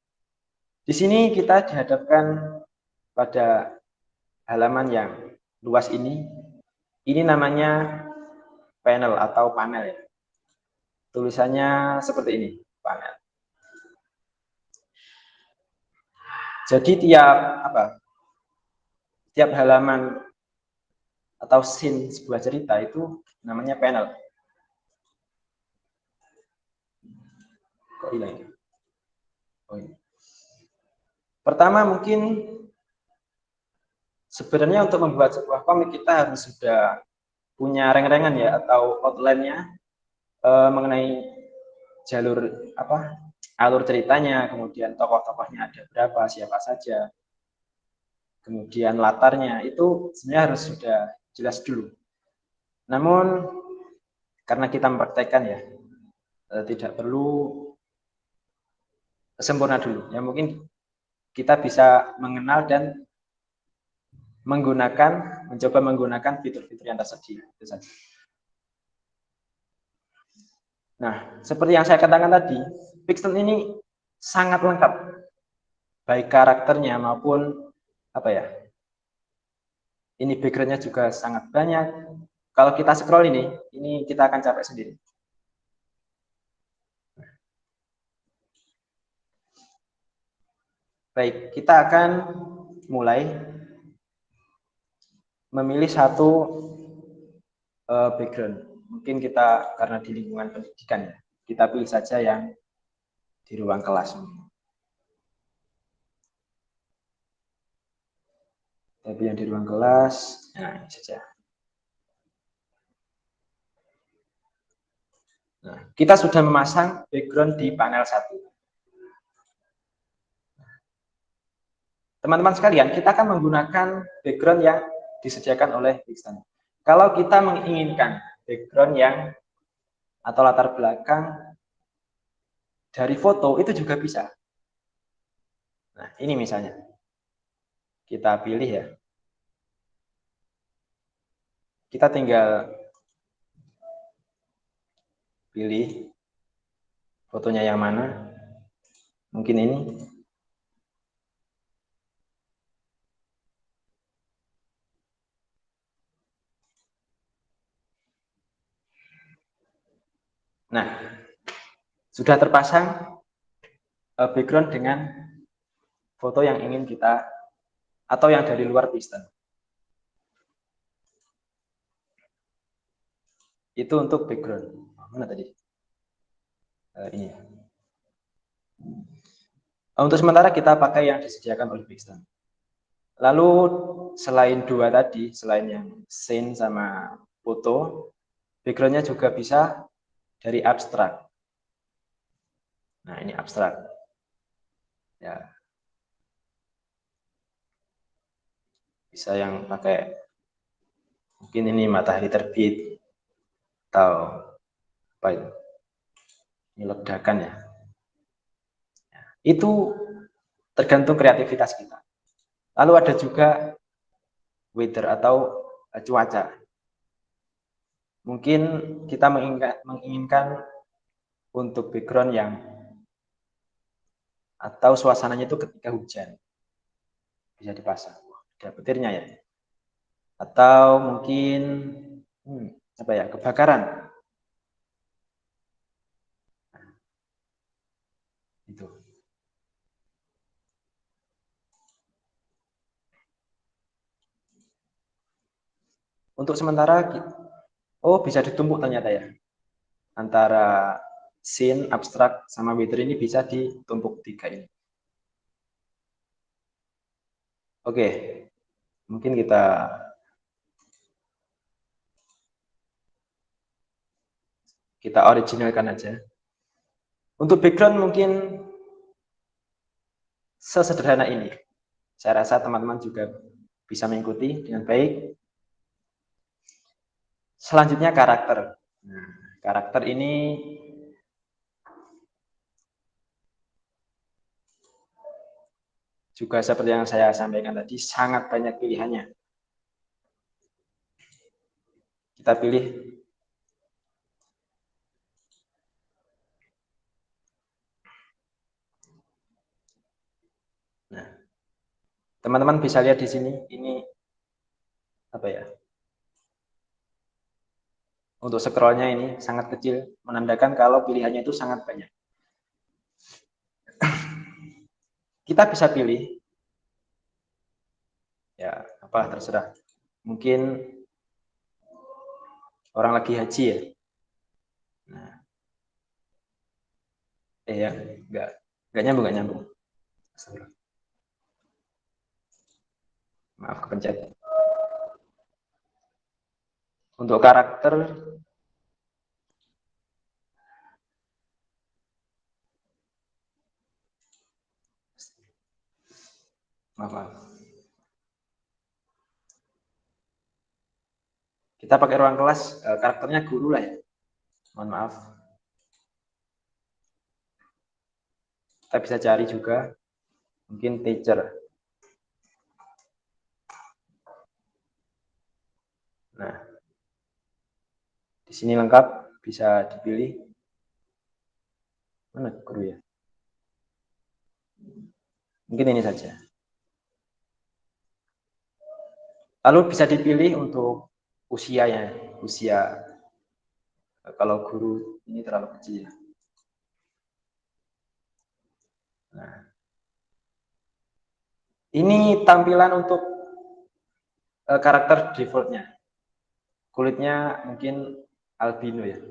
di sini kita dihadapkan pada halaman yang luas ini. Ini namanya panel atau panel ya. Tulisannya seperti ini, panel. Jadi tiap halaman atau scene sebuah cerita itu namanya panel. Kok hilang? Oh, ini. Pertama mungkin sebenarnya untuk membuat sebuah komik kita harus sudah punya reng-rengan ya atau outline-nya mengenai alur ceritanya, kemudian tokoh-tokohnya ada berapa, siapa saja, kemudian latarnya itu sebenarnya harus sudah jelas dulu. Namun karena kita mempraktekkan ya, tidak perlu sempurna dulu. Ya mungkin kita bisa mengenal dan mencoba menggunakan fitur-fitur yang tersedia. Itu saja. Nah, seperti yang saya katakan tadi, Pixel ini sangat lengkap, baik karakternya maupun apa ya, ini backgroundnya juga sangat banyak. Kalau kita scroll ini kita akan capek sendiri. Baik, kita akan mulai memilih satu background. Mungkin kita karena di lingkungan pendidikan ya, kita pilih saja yang di ruang kelas. Tapi yang di ruang kelas, nah ini saja. Nah, kita sudah memasang background di panel 1. Teman-teman sekalian, kita akan menggunakan background yang disediakan oleh Pixel. Kalau kita menginginkan background yang atau latar belakang dari foto, itu juga bisa. Nah, ini misalnya. Kita pilih ya. Kita tinggal pilih fotonya yang mana. Mungkin ini. Nah, sudah terpasang background dengan foto yang ingin kita atau yang dari luar Pixel. Itu untuk background. Mana tadi? Ini. Untuk sementara kita pakai yang disediakan oleh Pixel. Lalu selain dua tadi, selain yang scene sama foto, backgroundnya juga bisa dari abstrak. Nah, ini abstrak. Ya. Bisa yang pakai, mungkin ini matahari terbit, atau apa itu? Ini ledakan ya. Itu tergantung kreativitas kita. Lalu ada juga weather atau cuaca. Mungkin kita menginginkan untuk background yang atau suasananya itu ketika hujan. Bisa dipasang. Ada petirnya ya. Atau mungkin apa ya, kebakaran. Itu. Untuk sementara, bisa ditumpuk ternyata ya. Antara scene, abstrak, sama weather ini bisa ditumpuk 3 ini. Oke, mungkin kita originalkan aja. Untuk background mungkin sesederhana ini. Saya rasa teman-teman juga bisa mengikuti dengan baik. Selanjutnya karakter. Nah, karakter ini juga seperti yang saya sampaikan tadi, sangat banyak pilihannya. Kita pilih. Nah, teman-teman bisa lihat di sini, ini apa ya? Untuk scrollnya ini sangat kecil, menandakan kalau pilihannya itu sangat banyak. Kita bisa pilih, ya apa terserah. Mungkin orang lagi haji ya. Nah, ya nggak nyambung. Maaf kepencet. Untuk karakter maaf. Kita pakai ruang kelas, karakternya guru lah ya. Mohon maaf. Kita bisa cari juga, mungkin teacher. Nah, di sini lengkap, bisa dipilih. Mana guru ya? Mungkin ini saja. Lalu bisa dipilih untuk usianya, usia kalau guru ini terlalu kecil ya. Nah, ini tampilan untuk karakter defaultnya. Kulitnya mungkin albino ya,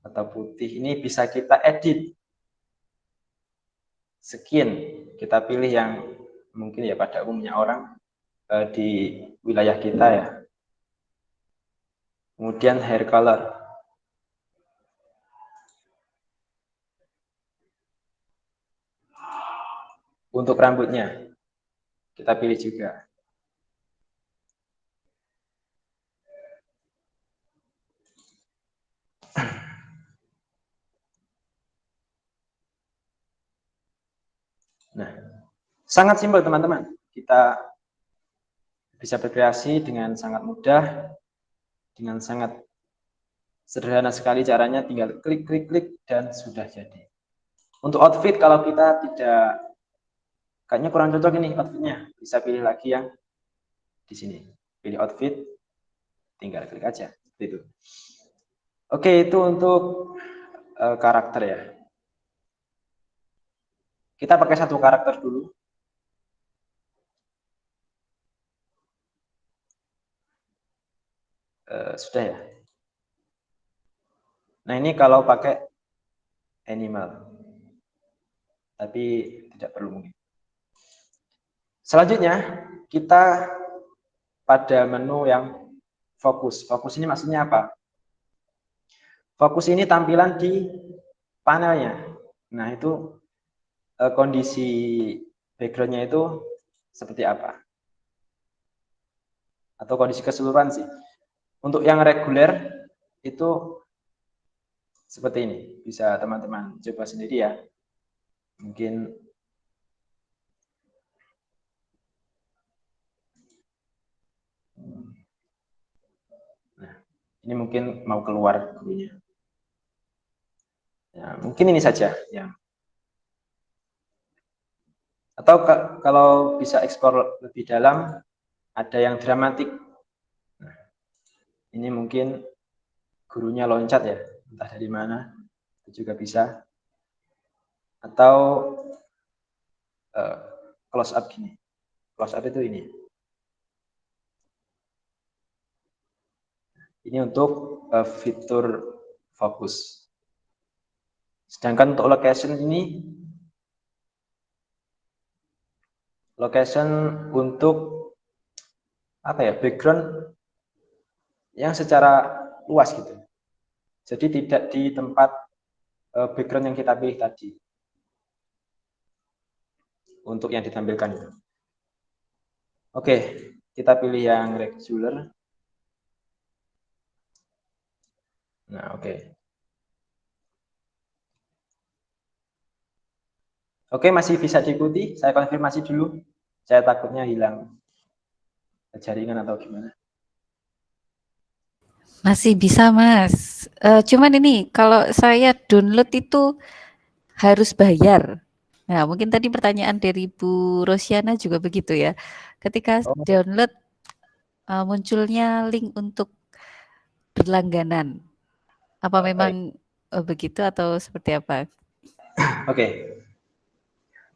atau putih. Ini bisa kita edit. Skin, kita pilih yang mungkin ya pada umumnya orang di wilayah kita ya. Kemudian hair color. Untuk rambutnya, kita pilih juga. Nah, sangat simpel teman-teman. Kita bisa berkreasi dengan sangat mudah, dengan sangat sederhana sekali caranya, tinggal klik, klik, klik, dan sudah jadi. Untuk outfit, kalau kita tidak, kayaknya kurang cocok ini outfitnya, bisa pilih lagi yang di sini. Pilih outfit, tinggal klik aja. Seperti itu. Oke, itu untuk karakter ya. Kita pakai satu karakter dulu. Sudah ya. Nah, ini kalau pakai animal. Tapi tidak perlu mungkin. Selanjutnya, kita pada menu yang fokus. Fokus ini maksudnya apa? Fokus ini tampilan di panelnya. Nah, itu kondisi backgroundnya itu seperti apa? Atau kondisi keseluruhan sih. Untuk yang reguler itu seperti ini. Bisa teman-teman coba sendiri ya. Mungkin nah, ini mungkin mau keluar gurunya. Ya, mungkin ini saja ya. Atau kalau bisa ekspor lebih dalam, ada yang dramatik. Nah, ini mungkin gurunya loncat ya, entah dari mana, itu juga bisa. Atau close up gini. Close up itu ini. Ini untuk fitur fokus. Sedangkan untuk location ini, location untuk apa ya, background yang secara luas gitu. Jadi tidak di tempat background yang kita pilih tadi. Untuk yang ditampilkan itu. Oke, kita pilih yang regular. Nah, oke. Oke, masih bisa diikuti. Saya konfirmasi dulu. Saya takutnya hilang jaringan atau gimana. Masih bisa, Mas. Cuman ini kalau saya download itu harus bayar. Nah, mungkin tadi pertanyaan dari Bu Rosiana juga begitu ya. Ketika download munculnya link untuk berlangganan. Apa memang begitu atau seperti apa? Oke.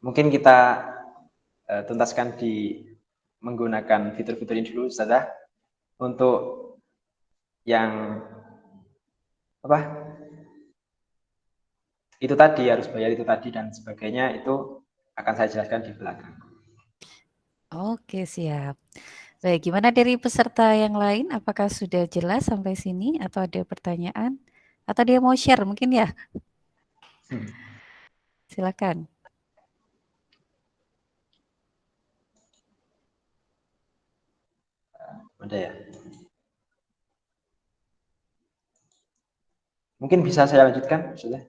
Mungkin kita tuntaskan di menggunakan fitur-fitur ini dulu, Ustazah. Untuk yang apa? Itu tadi harus bayar itu tadi dan sebagainya, itu akan saya jelaskan di belakang. Oke, siap. Baik, gimana dari peserta yang lain? Apakah sudah jelas sampai sini atau ada pertanyaan? Atau dia mau share mungkin ya? Silakan. Ada ya? Mungkin bisa saya lanjutkan, sudah?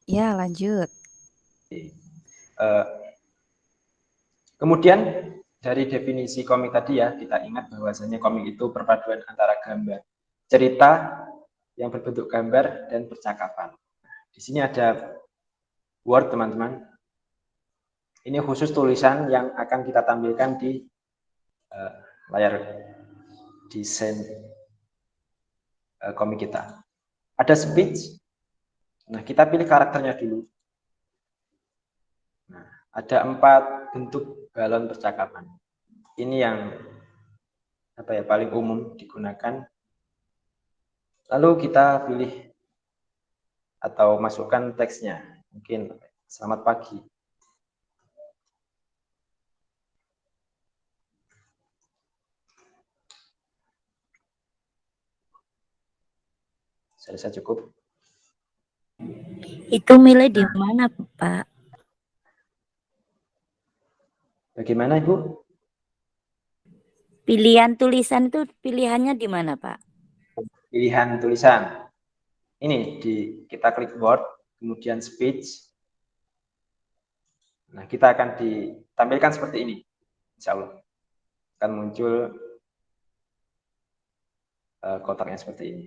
Ya, lanjut. Kemudian dari definisi komik tadi ya, kita ingat bahwasanya komik itu perpaduan antara gambar cerita yang berbentuk gambar dan percakapan. Di sini ada Word, teman-teman. Ini khusus tulisan yang akan kita tampilkan di layar desain komik kita. Ada speech. Nah, kita pilih karakternya dulu. Nah, ada 4 bentuk balon percakapan. Ini yang paling umum digunakan. Lalu kita pilih atau masukkan teksnya. Mungkin selamat pagi. Saya rasa cukup. Itu milih di mana, Pak? Bagaimana, Ibu? Pilihan tulisan itu pilihannya di mana, Pak? Pilihan tulisan. Ini kita klik Word, kemudian speech. Nah, kita akan ditampilkan seperti ini. Insya Allah akan muncul kotaknya seperti ini.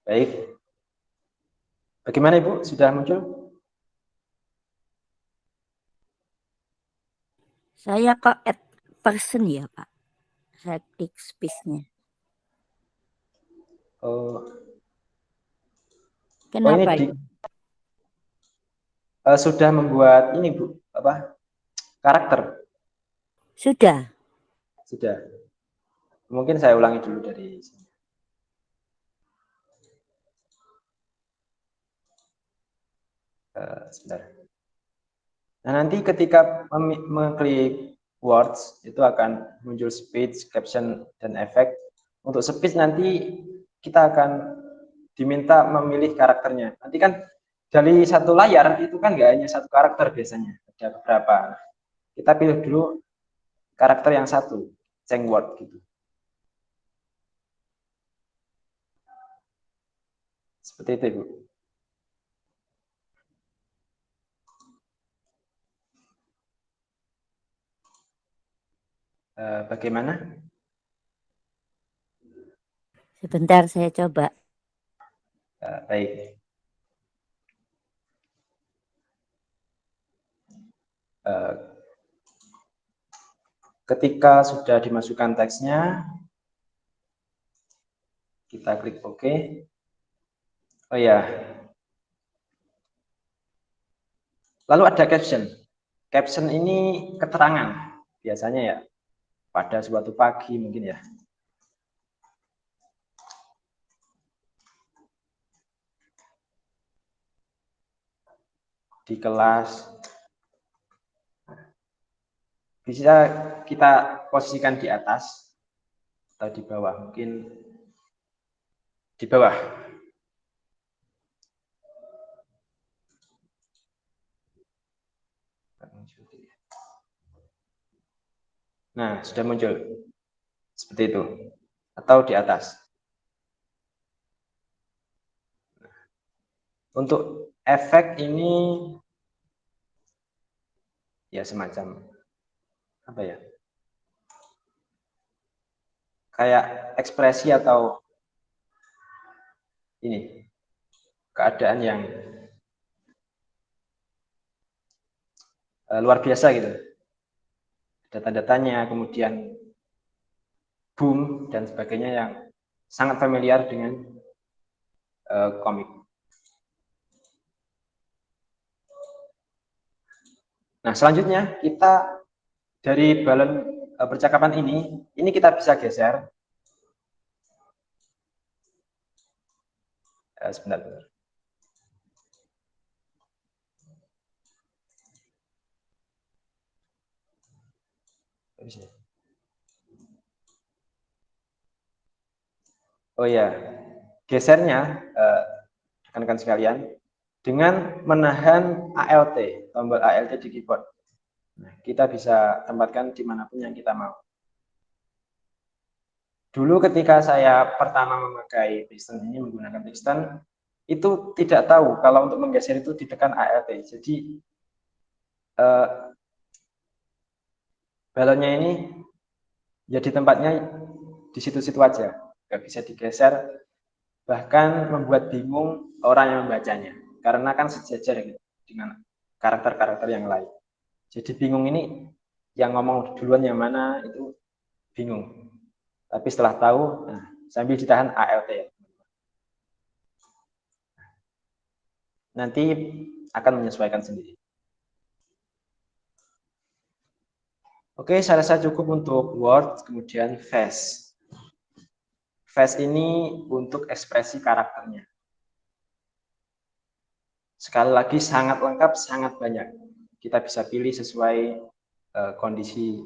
Baik. Bagaimana, Ibu? Sudah muncul? Saya kok add person ya, Pak? Saya klik speech-nya. Oh, Kenapa ini itu? sudah membuat ini, Bu, karakter. Sudah. Sudah. Mungkin saya ulangi dulu dari sini. Sebentar. Nah, nanti ketika mengklik words itu akan muncul speech, caption, dan efek. Untuk speech nanti kita akan diminta memilih karakternya. Nanti kan dari satu layar itu kan nggak hanya satu karakter biasanya, ada beberapa. Kita pilih dulu karakter yang satu, change word gitu. Seperti itu, Ibu. Bagaimana? Sebentar saya coba. Baik. Ketika sudah dimasukkan teksnya, kita klik OK. Oh ya. Lalu ada caption. Caption ini keterangan. Biasanya ya pada suatu pagi mungkin ya. Di kelas. Bisa kita posisikan di atas atau di bawah. Mungkin di bawah. Nah, sudah muncul. Seperti itu. Atau di atas. Untuk efek ini ya semacam apa ya? Kayak ekspresi atau ini keadaan yang luar biasa gitu. Ada tanda tanya, kemudian boom dan sebagainya yang sangat familiar dengan komik. Nah, selanjutnya kita dari balon percakapan ini kita bisa geser. Sebentar. Oh ya, gesernya rekan-rekan sekalian dengan menahan ALT, tombol ALT di keyboard. Nah, kita bisa tempatkan dimanapun yang kita mau. Dulu ketika saya pertama memakai piston ini, menggunakan piston, itu tidak tahu kalau untuk menggeser itu ditekan ALT. Jadi balonnya ini ya di tempatnya di situ-situ aja, nggak bisa digeser, bahkan membuat bingung orang yang membacanya karena kan sejajar gitu dengan karakter-karakter yang lain. Jadi bingung ini yang ngomong duluan yang mana itu bingung. Tapi setelah tahu, nah, sambil ditahan ALT ya. Nanti akan menyesuaikan sendiri. Oke, saya rasa cukup untuk word, kemudian face. Face ini untuk ekspresi karakternya. Sekali lagi sangat lengkap, sangat banyak. Kita bisa pilih sesuai kondisi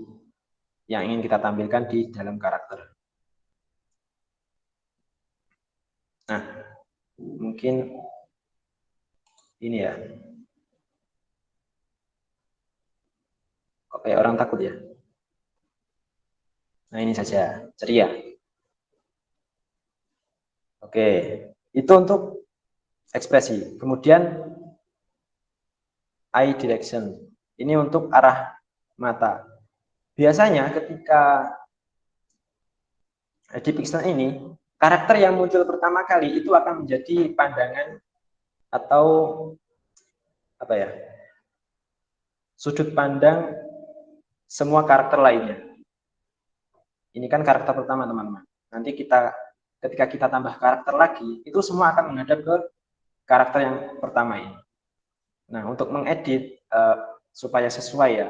yang ingin kita tampilkan di dalam karakter. Nah, mungkin ini ya. Kok kayak orang takut ya? Nah, ini saja, ceria. Oke, itu untuk ekspresi. Kemudian eye direction. Ini untuk arah mata. Biasanya ketika di pixel ini, karakter yang muncul pertama kali itu akan menjadi pandangan atau apa ya? Sudut pandang semua karakter lainnya. Ini kan karakter pertama, teman-teman. Nanti ketika kita tambah karakter lagi, itu semua akan menghadap ke karakter yang pertama ini. Nah, untuk mengedit supaya sesuai ya,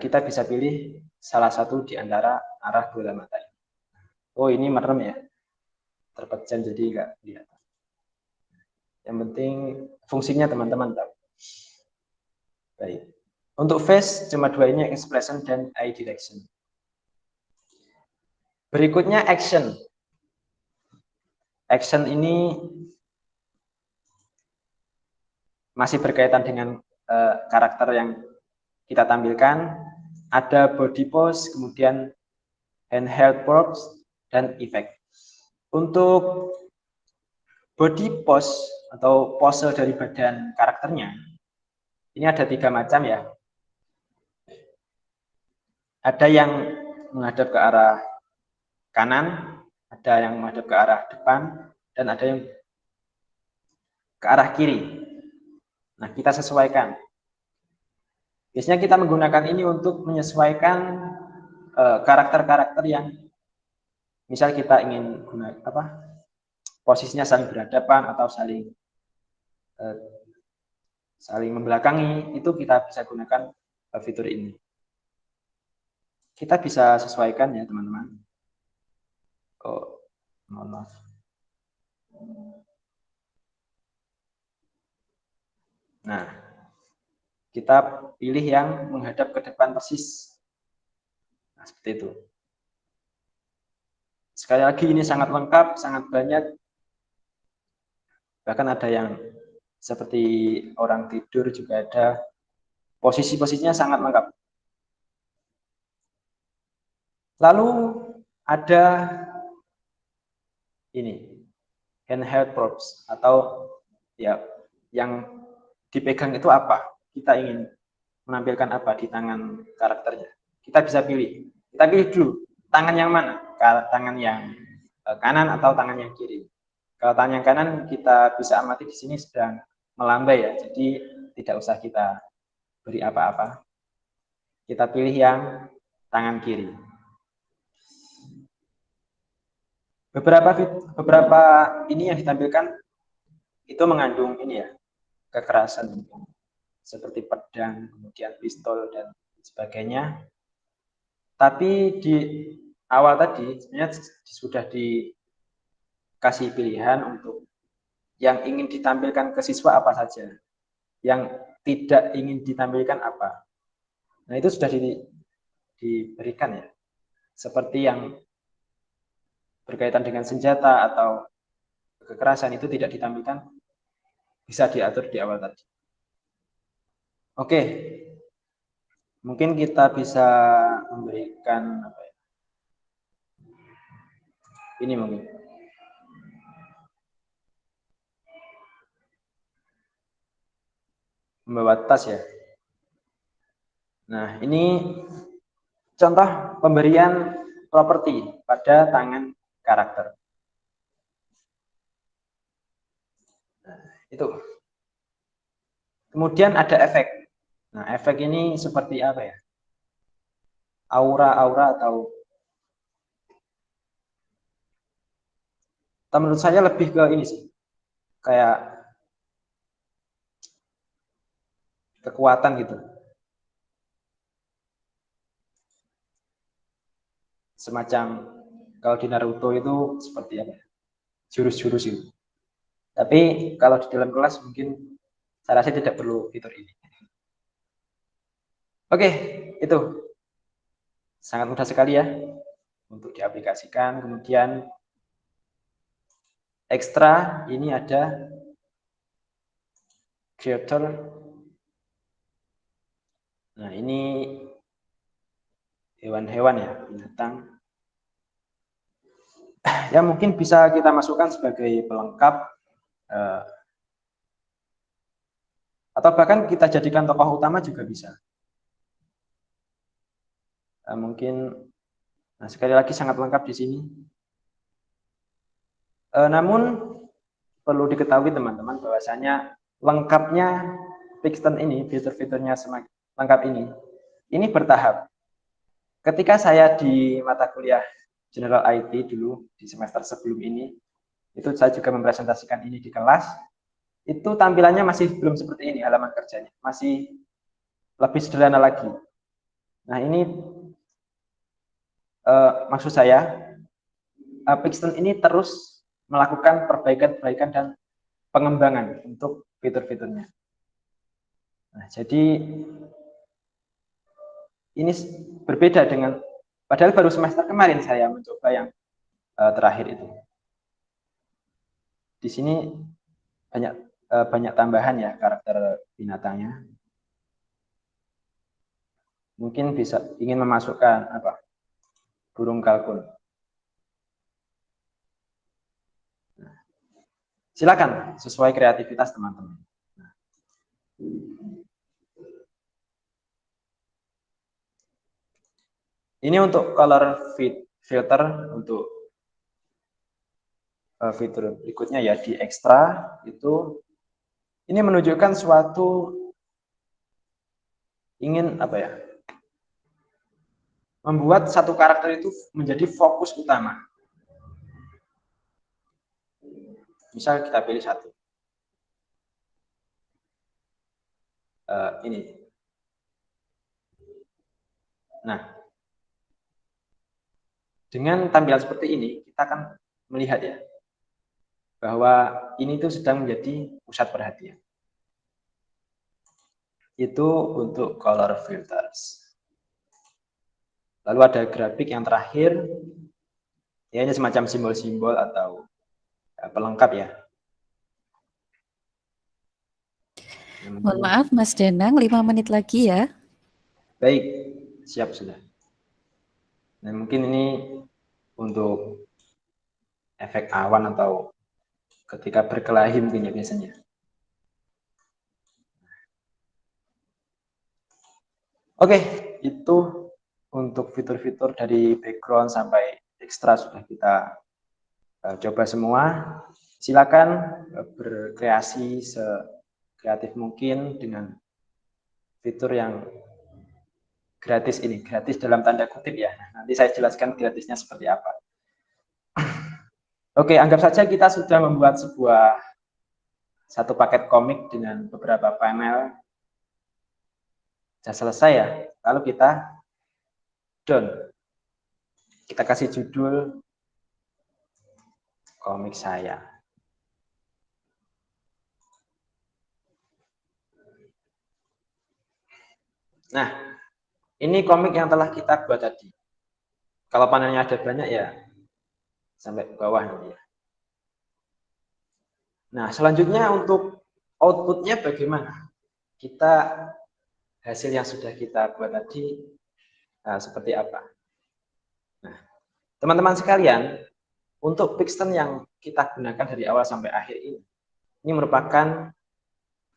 kita bisa pilih salah satu di antara arah bola mata ini. Oh, ini merem ya, terpejam jadi nggak kelihatan. Yang penting fungsinya teman-teman tahu. Baik. Untuk face cuma dua ini, expression dan eye direction. Berikutnya action. Action ini masih berkaitan dengan karakter yang kita tampilkan. Ada body pose, kemudian handheld props, dan effect. Untuk body pose atau pose dari badan karakternya, ini ada 3 macam ya. Ada yang menghadap ke arah kanan, ada yang menghadap ke arah depan, dan ada yang ke arah kiri. Nah, kita sesuaikan. Biasanya kita menggunakan ini untuk menyesuaikan karakter-karakter yang misal kita ingin posisinya saling berhadapan atau saling membelakangi, itu kita bisa gunakan fitur ini. Kita bisa sesuaikan ya teman-teman. Oh, mohon maaf. Nah, kita pilih yang menghadap ke depan persis. Nah, seperti itu. Sekali lagi ini sangat lengkap, sangat banyak. Bahkan ada yang seperti orang tidur juga ada. Posisi-posisinya sangat lengkap. Lalu ada ini, handheld props atau ya yang dipegang itu apa? Kita ingin menampilkan apa di tangan karakternya? Kita bisa pilih. Kita pilih dulu tangan yang mana? Tangan yang kanan atau tangan yang kiri. Kalau tangan yang kanan kita bisa amati di sini sedang melambai ya, jadi tidak usah kita beri apa-apa. Kita pilih yang tangan kiri. Beberapa ini yang ditampilkan itu mengandung ini ya, kekerasan seperti pedang, kemudian pistol dan sebagainya. Tapi di awal tadi sebenarnya sudah dikasih pilihan untuk yang ingin ditampilkan ke siswa apa saja, yang tidak ingin ditampilkan apa. Nah, itu sudah diberikan ya, seperti yang berkaitan dengan senjata atau kekerasan itu tidak ditampilkan, bisa diatur di awal tadi. Oke, mungkin kita bisa memberikan apa ya? Ini mungkin. Membawa tas ya. Nah, ini contoh pemberian properti pada tangan karakter. Nah, itu. Kemudian ada efek. Nah, efek ini seperti apa ya? Aura-aura atau menurut saya lebih ke ini sih. Kayak kekuatan gitu. Semacam kalau di Naruto itu seperti apa ya? Jurus-jurus itu. Tapi kalau di dalam kelas mungkin saya rasa tidak perlu fitur ini. Oke, itu sangat mudah sekali ya untuk diaplikasikan. Kemudian ekstra ini ada creator. Nah, ini hewan-hewan ya, binatang. Ya mungkin bisa kita masukkan sebagai pelengkap atau bahkan kita jadikan tokoh utama juga bisa. Mungkin, nah sekali lagi sangat lengkap di sini. Namun perlu diketahui teman-teman bahwasanya lengkapnya Pixton ini, fitur-fiturnya semakin lengkap ini bertahap. Ketika saya di mata kuliah General IT dulu di semester sebelum ini, itu saya juga mempresentasikan ini di kelas. Itu tampilannya masih belum seperti ini halaman kerjanya, masih lebih sederhana lagi. Nah ini maksud saya Pixton ini terus melakukan perbaikan-perbaikan dan pengembangan untuk fitur-fiturnya. Nah, jadi ini berbeda dengan padahal baru semester kemarin saya mencoba yang terakhir itu. Di sini banyak tambahan ya karakter binatangnya. Mungkin bisa ingin memasukkan apa? Burung kalkun. Nah, silakan sesuai kreativitas teman-teman. Nah. Ini untuk color filter untuk fitur berikutnya ya di ekstra itu ini menunjukkan suatu ingin apa ya? Membuat satu karakter itu menjadi fokus utama. Misal kita pilih satu. Ini. Nah, dengan tampilan seperti ini kita akan melihat ya bahwa ini tuh sedang menjadi pusat perhatian. Itu untuk color filters. Lalu ada grafik yang terakhir, ya ini semacam simbol-simbol atau pelengkap ya. Mohon maaf Mas Danang, 5 menit lagi ya. Baik, siap sudah. Nah mungkin ini untuk efek awan atau ketika berkelahi mungkin ya biasanya. Oke, itu untuk fitur-fitur dari background sampai ekstra sudah kita coba semua. Silakan berkreasi sekreatif mungkin dengan fitur yang gratis ini. Gratis dalam tanda kutip ya. Nanti saya jelaskan gratisnya seperti apa. Oke, anggap saja kita sudah membuat satu paket komik dengan beberapa panel. Sudah selesai ya. Lalu kita down. Kita kasih judul komik saya. Nah, ini komik yang telah kita buat tadi. Kalau panelnya ada banyak ya sampai ke bawah nanti ya. Nah, selanjutnya untuk outputnya bagaimana? Kita hasil yang sudah kita buat tadi seperti apa? Nah, teman-teman sekalian, untuk Pixton yang kita gunakan dari awal sampai akhir ini merupakan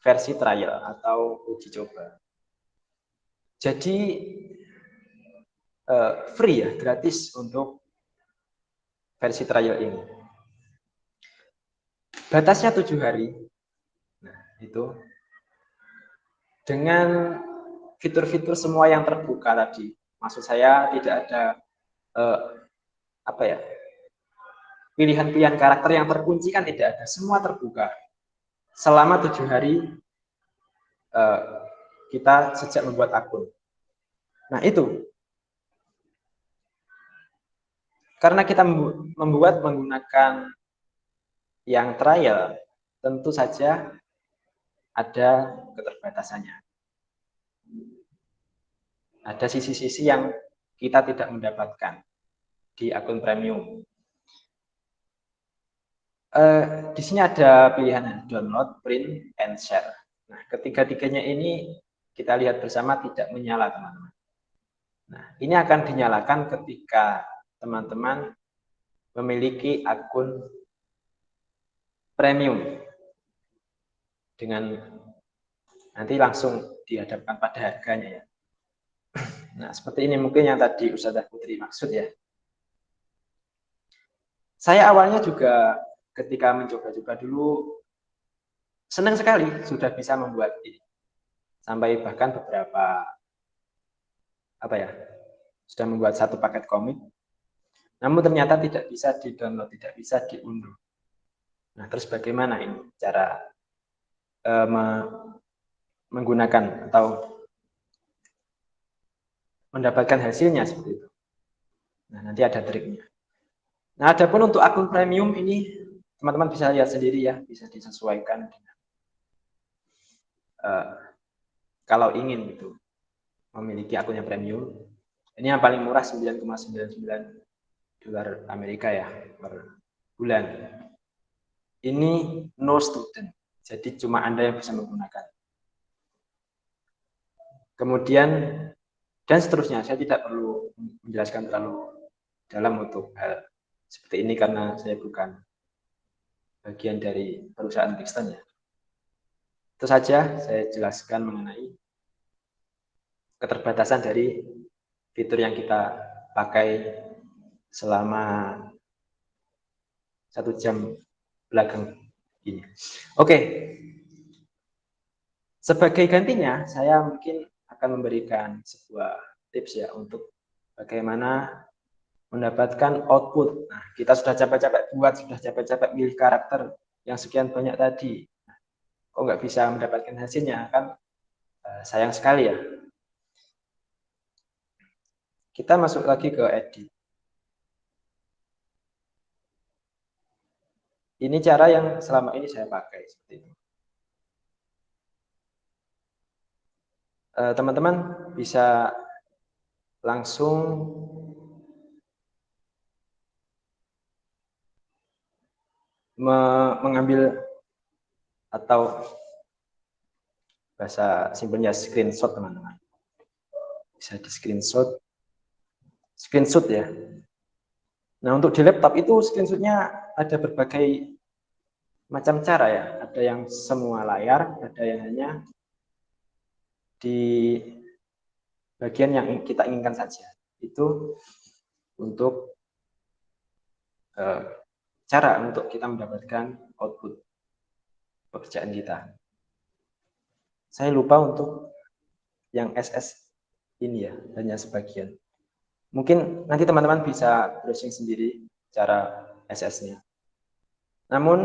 versi trial atau uji coba. Jadi free ya, gratis untuk versi trial ini. Batasnya 7 hari. Nah, itu dengan fitur-fitur semua yang terbuka tadi. Maksud saya tidak ada pilihan-pilihan karakter yang terkunci, kan tidak ada, semua terbuka. Selama 7 hari kita sejak membuat akun. Nah, itu karena kita membuat menggunakan yang trial, tentu saja ada keterbatasannya. Ada sisi-sisi yang kita tidak mendapatkan di akun premium. Di sini ada pilihan download, print, and share. Nah, ketiga-tiganya ini kita lihat bersama tidak menyala, teman-teman. Nah, ini akan dinyalakan ketika teman-teman memiliki akun premium dengan nanti langsung dihadapkan pada harganya ya. Nah, seperti ini mungkin yang tadi Ustazah Putri maksud ya. Saya awalnya juga ketika mencoba-coba dulu senang sekali sudah bisa membuat ini. Sampai bahkan beberapa sudah membuat satu paket komik. Namun ternyata tidak bisa di-download, tidak bisa diunduh. Nah, terus bagaimana ini cara menggunakan atau mendapatkan hasilnya seperti itu. Nah, nanti ada triknya. Nah, adapun untuk akun premium ini teman-teman bisa lihat sendiri ya, bisa disesuaikan dengan kalau ingin gitu memiliki akun yang premium. Ini yang paling murah 9,99 dolar Amerika ya per bulan. Ini no student, jadi cuma Anda yang bisa menggunakan. Kemudian dan seterusnya, saya tidak perlu menjelaskan terlalu dalam untuk hal seperti ini karena saya bukan bagian dari perusahaan Brixton ya. Itu saja saya jelaskan mengenai keterbatasan dari fitur yang kita pakai selama 1 jam belakang ini. Oke. Sebagai gantinya, saya mungkin akan memberikan sebuah tips ya untuk bagaimana mendapatkan output. Nah, kita sudah capek-capek buat, sudah capek-capek milih karakter yang sekian banyak tadi. Nah, kok nggak bisa mendapatkan hasilnya, kan sayang sekali ya. Kita masuk lagi ke edit. Ini cara yang selama ini saya pakai seperti itu. Teman-teman bisa langsung mengambil atau bahasa simpelnya screenshot, teman-teman. Bisa di screenshot ya. Nah, untuk di laptop itu screenshotnya ada berbagai macam cara ya. Ada yang semua layar, ada yang hanya di bagian yang kita inginkan saja. Itu untuk cara untuk kita mendapatkan output pekerjaan kita. Saya lupa untuk yang SS ini ya, hanya sebagian. Mungkin nanti teman-teman bisa browsing sendiri cara SS-nya. Namun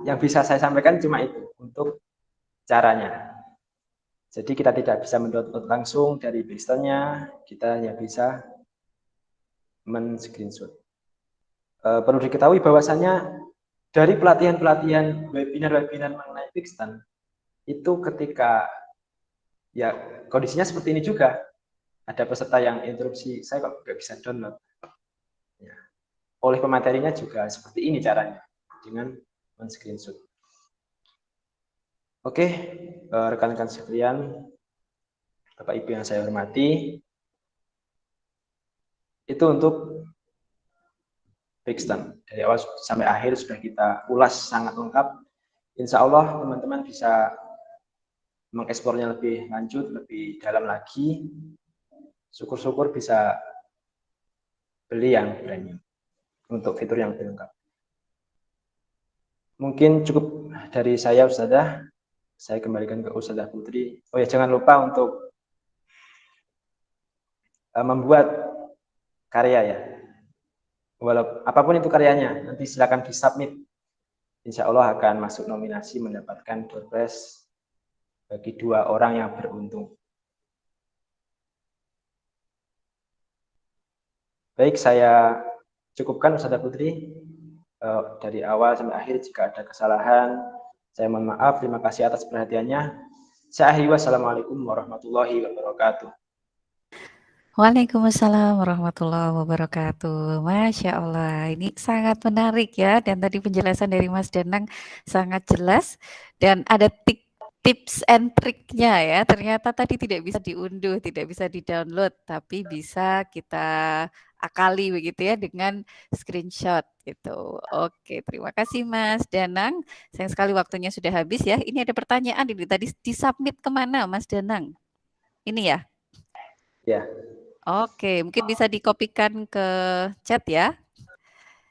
yang bisa saya sampaikan cuma itu untuk caranya. Jadi kita tidak bisa mendownload langsung dari Brixton-nya, kita hanya bisa men-screenshot. Perlu diketahui bahwasannya dari pelatihan-pelatihan webinar-webinar mengenai Brixton itu ketika ya kondisinya seperti ini juga. Ada peserta yang interupsi, saya kok nggak bisa download. Ya. Oleh pematerinya juga seperti ini caranya, dengan men-screenshot. Oke, rekan-rekan sekalian, Bapak Ibu yang saya hormati, itu untuk Brixton. Dari awal sampai akhir sudah kita ulas sangat lengkap. Insya Allah teman-teman bisa mengekspornya lebih lanjut, lebih dalam lagi. syukur-syukur bisa beli yang premium untuk fitur yang lebih lengkap. Mungkin cukup dari saya, Ustazah. Saya kembalikan ke Ustazah Putri. Oh ya, jangan lupa untuk membuat karya ya. Walaupun apapun itu karyanya, nanti silakan disubmit. Insya Allah akan masuk nominasi mendapatkan door prize bagi 2 orang yang beruntung. Baik, saya cukupkan Ustazah Putri. Dari awal sampai akhir jika ada kesalahan, saya mohon maaf. Terima kasih atas perhatiannya. Saya akhiri, wassalamualaikum warahmatullahi wabarakatuh. Waalaikumsalam warahmatullahi wabarakatuh. Masya Allah, ini sangat menarik ya. Dan tadi penjelasan dari Mas Danang sangat jelas. Dan ada tips and triknya ya. Ternyata tadi tidak bisa diunduh, tidak bisa di-download, tapi bisa kita akali begitu ya dengan screenshot gitu. Oke, terima kasih Mas Danang. Sayang sekali waktunya sudah habis ya. Ini ada pertanyaan ini tadi disubmit kemana Mas Danang? Ini ya? Ya. Oke, mungkin bisa dikopikan ke chat ya.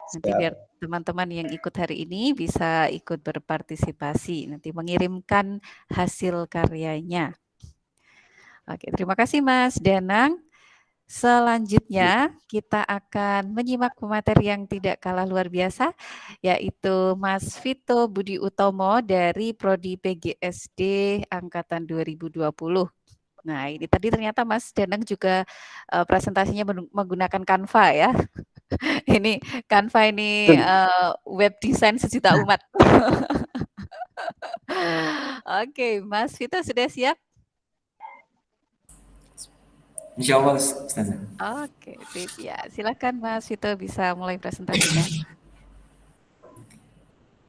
Nanti Siap. biar teman-teman yang ikut hari ini bisa ikut berpartisipasi, nanti mengirimkan hasil karyanya. Oke, terima kasih Mas Danang. Selanjutnya kita akan menyimak pemateri yang tidak kalah luar biasa, yaitu Mas Vito Budi Utomo dari Prodi PGSD Angkatan 2020. Nah, ini tadi ternyata Mas Danang juga presentasinya menggunakan Canva ya. Ini Canva ini web design sejuta umat. Oke, Mas Vito sudah siap? Insya Allah, Ustazah. Oke, sip ya. Silakan Mas Vito bisa mulai presentasinya.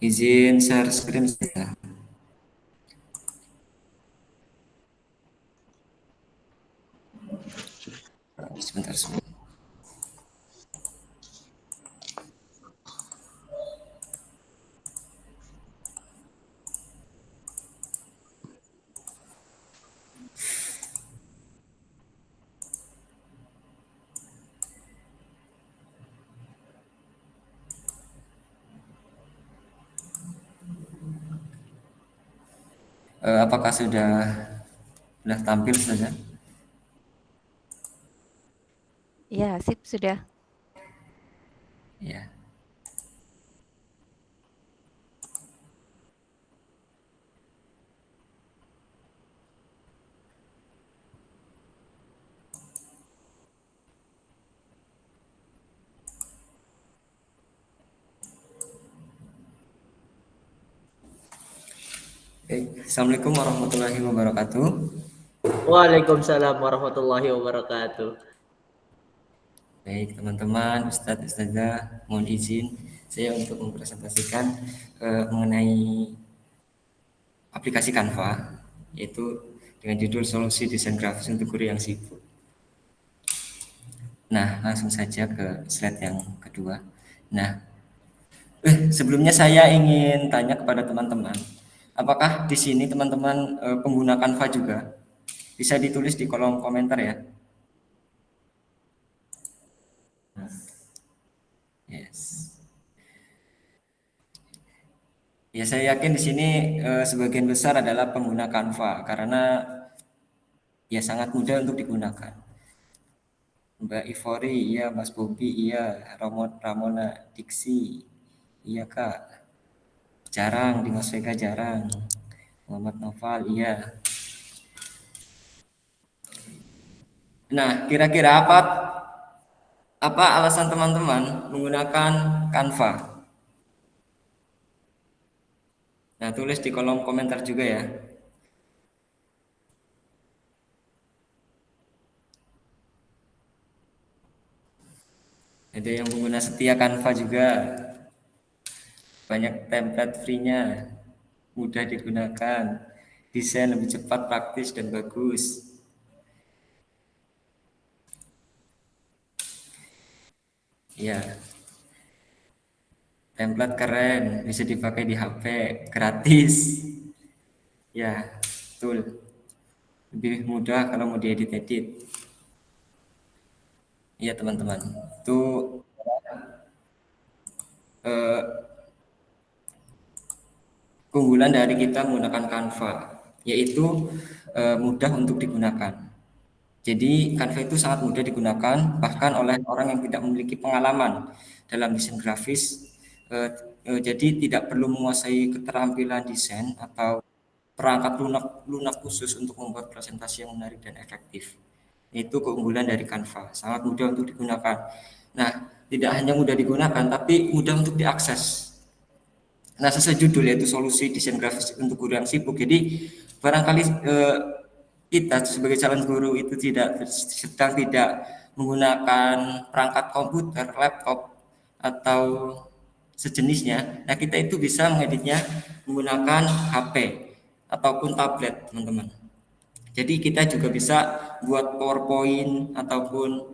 Izin share screen, Ustazah. Sebentar. Apakah sudah tampil saja? Ya, sip sudah. Ya. Assalamualaikum warahmatullahi wabarakatuh. Waalaikumsalam warahmatullahi wabarakatuh. Baik teman-teman, Ustadz, Ustazah, mohon izin saya untuk mempresentasikan mengenai aplikasi Canva, yaitu dengan judul Solusi Desain Grafis untuk Guru yang Sibuk. Nah, langsung saja ke slide yang kedua. Nah, sebelumnya saya ingin tanya kepada teman-teman, apakah di sini teman-teman pengguna Canva juga? Bisa ditulis di kolom komentar ya. Yes. Ya, saya yakin di sini sebagian besar adalah pengguna Canva karena ya sangat mudah untuk digunakan. Mbak Ivori, iya, Mas Bobi, iya, Ramona Diksi, iya Kak. Jarang, Dimas Vega jarang. Muhammad Noval, iya. Nah, kira-kira apa alasan teman-teman menggunakan Canva? Nah, tulis di kolom komentar juga ya. Ada yang pengguna setia Canva juga. Banyak template free-nya, mudah digunakan, desain lebih cepat, praktis, dan bagus. Ya, template keren, bisa dipakai di HP, gratis. Ya, betul. Lebih mudah kalau mau diedit-edit. Iya teman-teman, itu eh, keunggulan dari kita menggunakan Canva, yaitu mudah untuk digunakan. Jadi Canva itu sangat mudah digunakan bahkan oleh orang yang tidak memiliki pengalaman dalam desain grafis. Jadi tidak perlu menguasai keterampilan desain atau perangkat lunak khusus untuk membuat presentasi yang menarik dan efektif. Itu keunggulan dari Canva, sangat mudah untuk digunakan. Nah, tidak hanya mudah digunakan tapi mudah untuk diakses. Nah, sesuai judul yaitu solusi desain grafis untuk guru yang sibuk. Jadi barangkali kita sebagai calon guru itu sedang tidak menggunakan perangkat komputer, laptop atau sejenisnya. Nah, kita itu bisa mengeditnya menggunakan HP ataupun tablet, teman-teman. Jadi kita juga bisa buat PowerPoint ataupun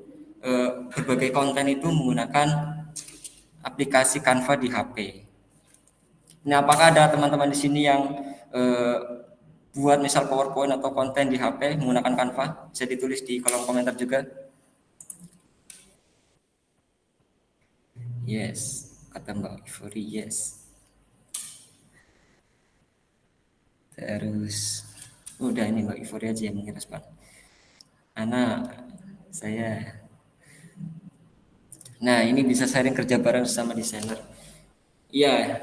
berbagai konten itu menggunakan aplikasi Canva di HP. Nah, apakah ada teman-teman di sini yang buat misal PowerPoint atau konten di HP menggunakan Canva? Bisa ditulis di kolom komentar juga. Yes, kata Mbak Ivory, yes. Terus, udah ini Mbak Ivory aja yang mengerespon. Saya. Nah, ini bisa sharing kerja bareng sama desainer. Iya.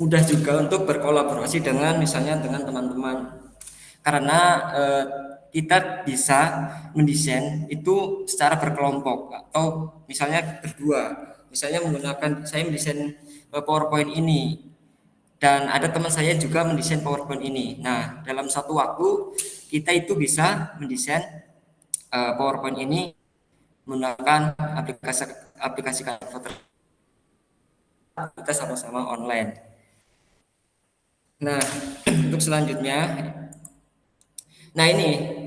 Mudah juga untuk berkolaborasi dengan misalnya dengan teman-teman. Karena kita bisa mendesain itu secara berkelompok atau misalnya berdua. Misalnya saya mendesain PowerPoint ini dan ada teman saya juga mendesain PowerPoint ini. Nah, dalam satu waktu kita itu bisa mendesain PowerPoint ini menggunakan aplikasi Canva. Kita sama-sama online. Nah, untuk selanjutnya, nah ini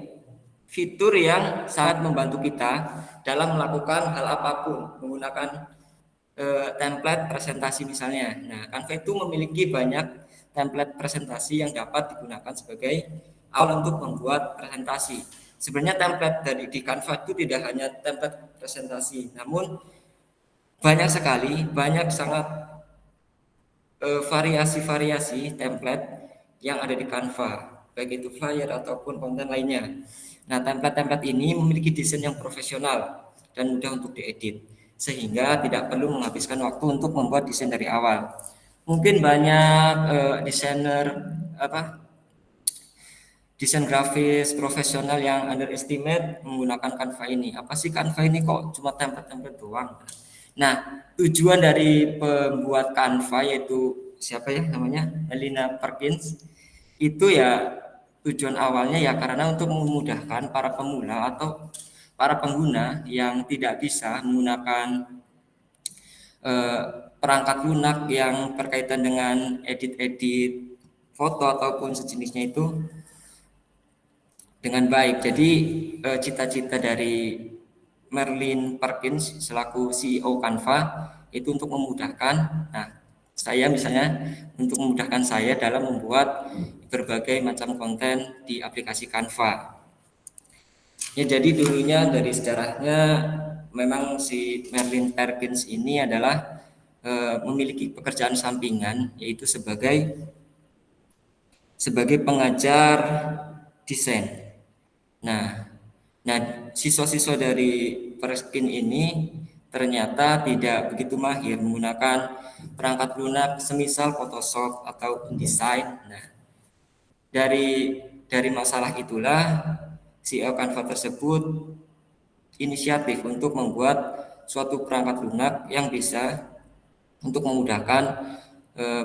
fitur yang sangat membantu kita dalam melakukan hal apapun menggunakan template presentasi misalnya. Nah, Canva itu memiliki banyak template presentasi yang dapat digunakan sebagai awal untuk membuat presentasi. Sebenarnya template di Canva itu tidak hanya template presentasi, namun banyak sangat variasi-variasi template yang ada di Canva, baik itu flyer ataupun konten lainnya. Nah, template-template ini memiliki desain yang profesional dan mudah untuk diedit, sehingga tidak perlu menghabiskan waktu untuk membuat desain dari awal. Mungkin banyak desain grafis profesional yang underestimate menggunakan Canva ini. Apa sih Canva ini kok cuma template-template doang? Nah, tujuan dari pembuat Canva yaitu siapa ya namanya? Elina Perkins. Itu ya tujuan awalnya ya karena untuk memudahkan para pemula atau para pengguna yang tidak bisa menggunakan perangkat lunak yang berkaitan dengan edit-edit foto ataupun sejenisnya itu dengan baik. Jadi cita-cita dari Merlin Perkins selaku CEO Canva itu untuk memudahkan. Nah, saya misalnya untuk memudahkan saya dalam membuat berbagai macam konten di aplikasi Canva. Ya, jadi dulunya dari sejarahnya memang si Merlin Perkins ini adalah memiliki pekerjaan sampingan yaitu sebagai pengajar desain. Nah, siswa-siswa dari Perskin ini ternyata tidak begitu mahir menggunakan perangkat lunak semisal Photoshop atau InDesign. Nah, dari masalah itulah CEO Canva tersebut inisiatif untuk membuat suatu perangkat lunak yang bisa untuk memudahkan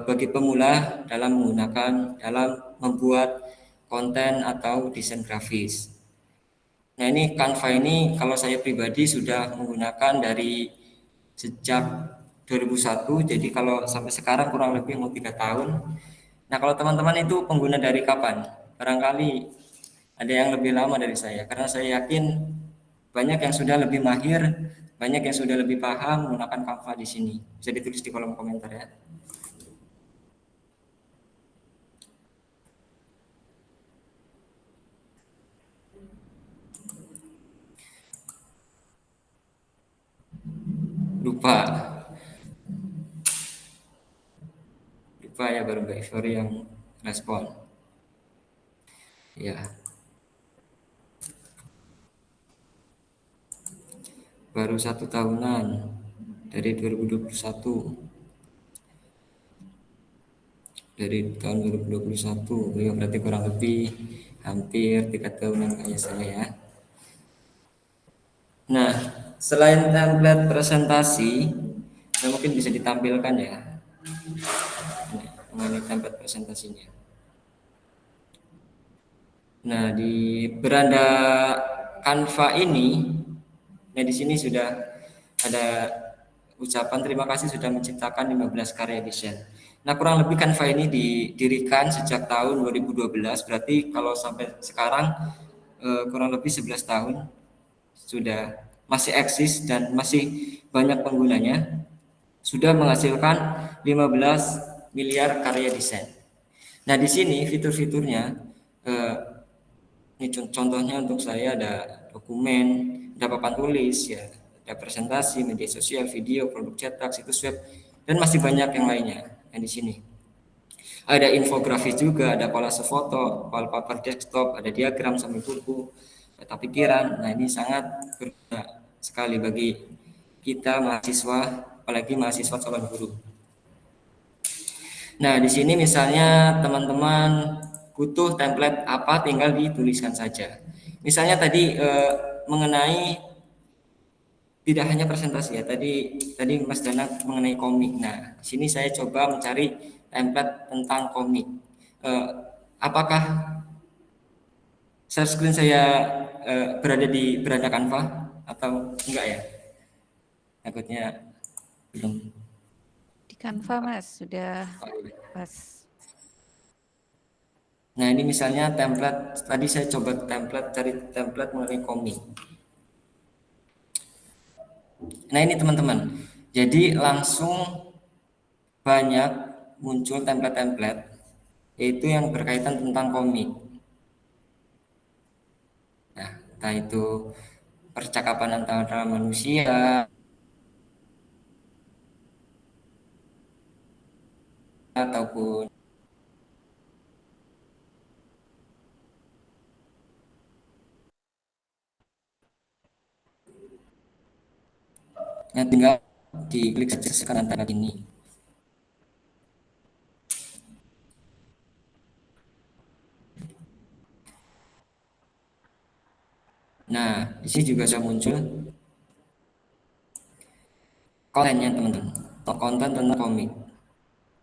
bagi pemula dalam membuat konten atau desain grafis. Nah, ini Canva ini kalau saya pribadi sudah menggunakan dari sejak 2001, jadi kalau sampai sekarang kurang lebih mau 3 tahun. Nah, kalau teman-teman itu pengguna dari kapan? Barangkali ada yang lebih lama dari saya, karena saya yakin banyak yang sudah lebih mahir, banyak yang sudah lebih paham menggunakan Canva di sini. Bisa ditulis di kolom komentar ya. lupa ya, baru Mbak Ivory yang respon. Ya, baru 1 tahunan dari 2021. Dari tahun 2021, ya berarti kurang lebih hampir 3 tahunan kayak saya ya. Nah, selain template presentasi, yang mungkin bisa ditampilkan ya, mengenai template presentasinya. Nah, di beranda Canva ini, nah di sini sudah ada ucapan terima kasih sudah menciptakan 15 karya desain. Nah, kurang lebih Canva ini didirikan sejak tahun 2012, berarti kalau sampai sekarang kurang lebih 11 tahun sudah masih eksis dan masih banyak penggunanya, sudah menghasilkan 15 miliar karya desain. Nah, di sini fitur-fiturnya ini contohnya untuk saya ada dokumen, ada papan tulis ya, ada presentasi, media sosial, video, produk cetak, situs web, dan masih banyak yang lainnya yang di sini. Ada infografis juga, ada kolase foto, wallpaper desktop, ada diagram sambil buku, peta pikiran. Nah, ini sangat berguna sekali bagi kita mahasiswa, apalagi mahasiswa calon guru. Nah, di sini misalnya teman-teman butuh template apa, tinggal dituliskan saja. Misalnya tadi mengenai tidak hanya presentasi ya, tadi Mas Dana mengenai komik. Nah, di sini saya coba mencari template tentang komik. Apakah share screen saya berada di beranda Canva atau enggak ya? Takutnya belum. Di Canva Mas, sudah pas. Nah, ini misalnya template, tadi saya coba cari template mengenai komik. Nah, ini teman-teman, jadi langsung banyak muncul template-template, yaitu yang berkaitan tentang komik. Nah, entah itu percakapan antara manusia, ataupun yang tinggal diklik saja sekarang antara ini. Nah, di sini juga sudah muncul kontennya teman-teman, konten tentang komik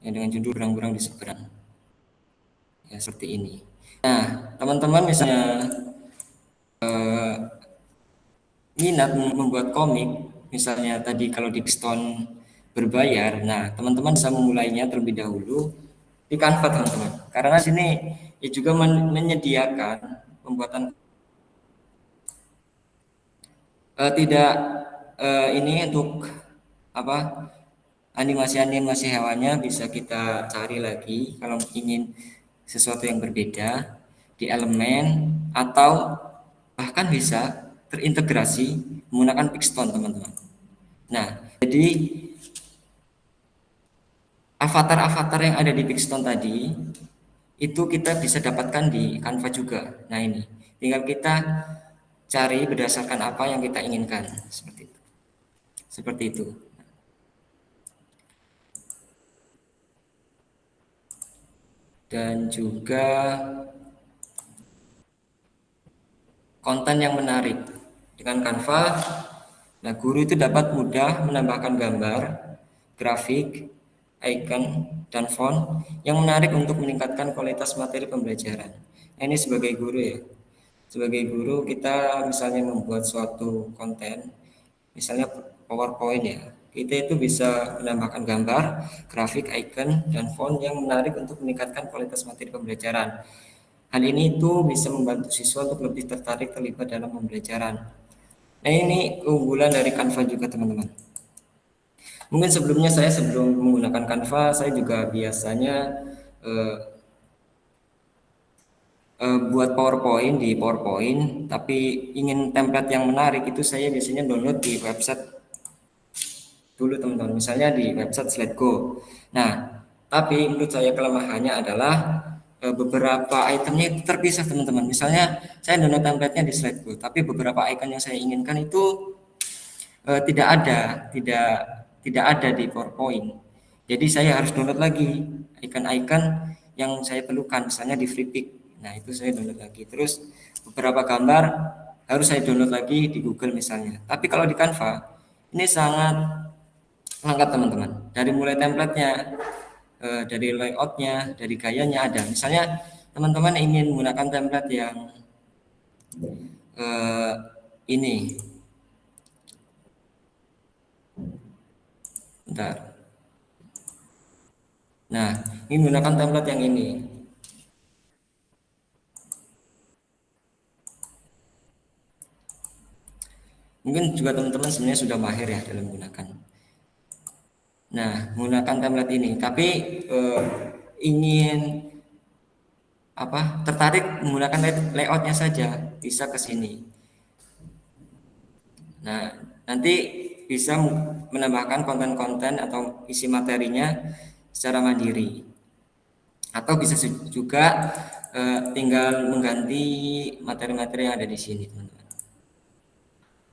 yang dengan judul Berang-berang di Seberang. Ya, seperti ini. Nah, teman-teman misalnya minat membuat komik, misalnya tadi kalau di Pixton berbayar, nah teman-teman bisa memulainya terlebih dahulu di Canva teman-teman. Karena sini ya juga menyediakan pembuatan tidak ini untuk apa animasi hewannya bisa kita cari lagi kalau ingin sesuatu yang berbeda di elemen atau bahkan bisa terintegrasi menggunakan Pixton teman-teman. Nah, jadi avatar-avatar yang ada di Pixton tadi itu kita bisa dapatkan di Canva juga. Nah, ini tinggal kita cari berdasarkan apa yang kita inginkan, seperti itu. Seperti itu. Dan juga konten yang menarik dengan Canva. Nah, guru itu dapat mudah menambahkan gambar, grafik, icon, dan font yang menarik untuk meningkatkan kualitas materi pembelajaran. Nah, ini sebagai guru ya. Sebagai guru kita misalnya membuat suatu konten, misalnya PowerPoint ya, kita itu bisa menambahkan gambar, grafik, icon, dan font yang menarik untuk meningkatkan kualitas materi pembelajaran. Hal ini itu bisa membantu siswa untuk lebih tertarik terlibat dalam pembelajaran. Nah, ini keunggulan dari Canva juga teman-teman. Mungkin sebelumnya sebelum menggunakan Canva, saya juga biasanya buat PowerPoint di PowerPoint, tapi ingin template yang menarik itu saya biasanya download di website dulu teman-teman, misalnya di website Slideco. Nah, tapi menurut saya kelemahannya adalah beberapa itemnya itu terpisah teman-teman. Misalnya saya download template-nya di Slideco, tapi beberapa icon yang saya inginkan itu tidak ada di PowerPoint. Jadi saya harus download lagi icon-icon yang saya perlukan, misalnya di Freepik. Nah, itu saya download lagi. Terus beberapa gambar harus saya download lagi di Google misalnya. Tapi kalau di Canva ini sangat lengkap teman-teman. Dari mulai template-nya, dari layout-nya, dari gayanya ada. Misalnya teman-teman ingin menggunakan template yang ini. Bentar. Nah, ini menggunakan template yang ini. Mungkin juga teman-teman sebenarnya sudah mahir ya dalam menggunakan. Nah, menggunakan template ini, tapi ingin tertarik menggunakan layoutnya saja, bisa ke sini. Nah, nanti bisa menambahkan konten-konten atau isi materinya secara mandiri. Atau bisa juga tinggal mengganti materi-materi yang ada di sini, teman-teman.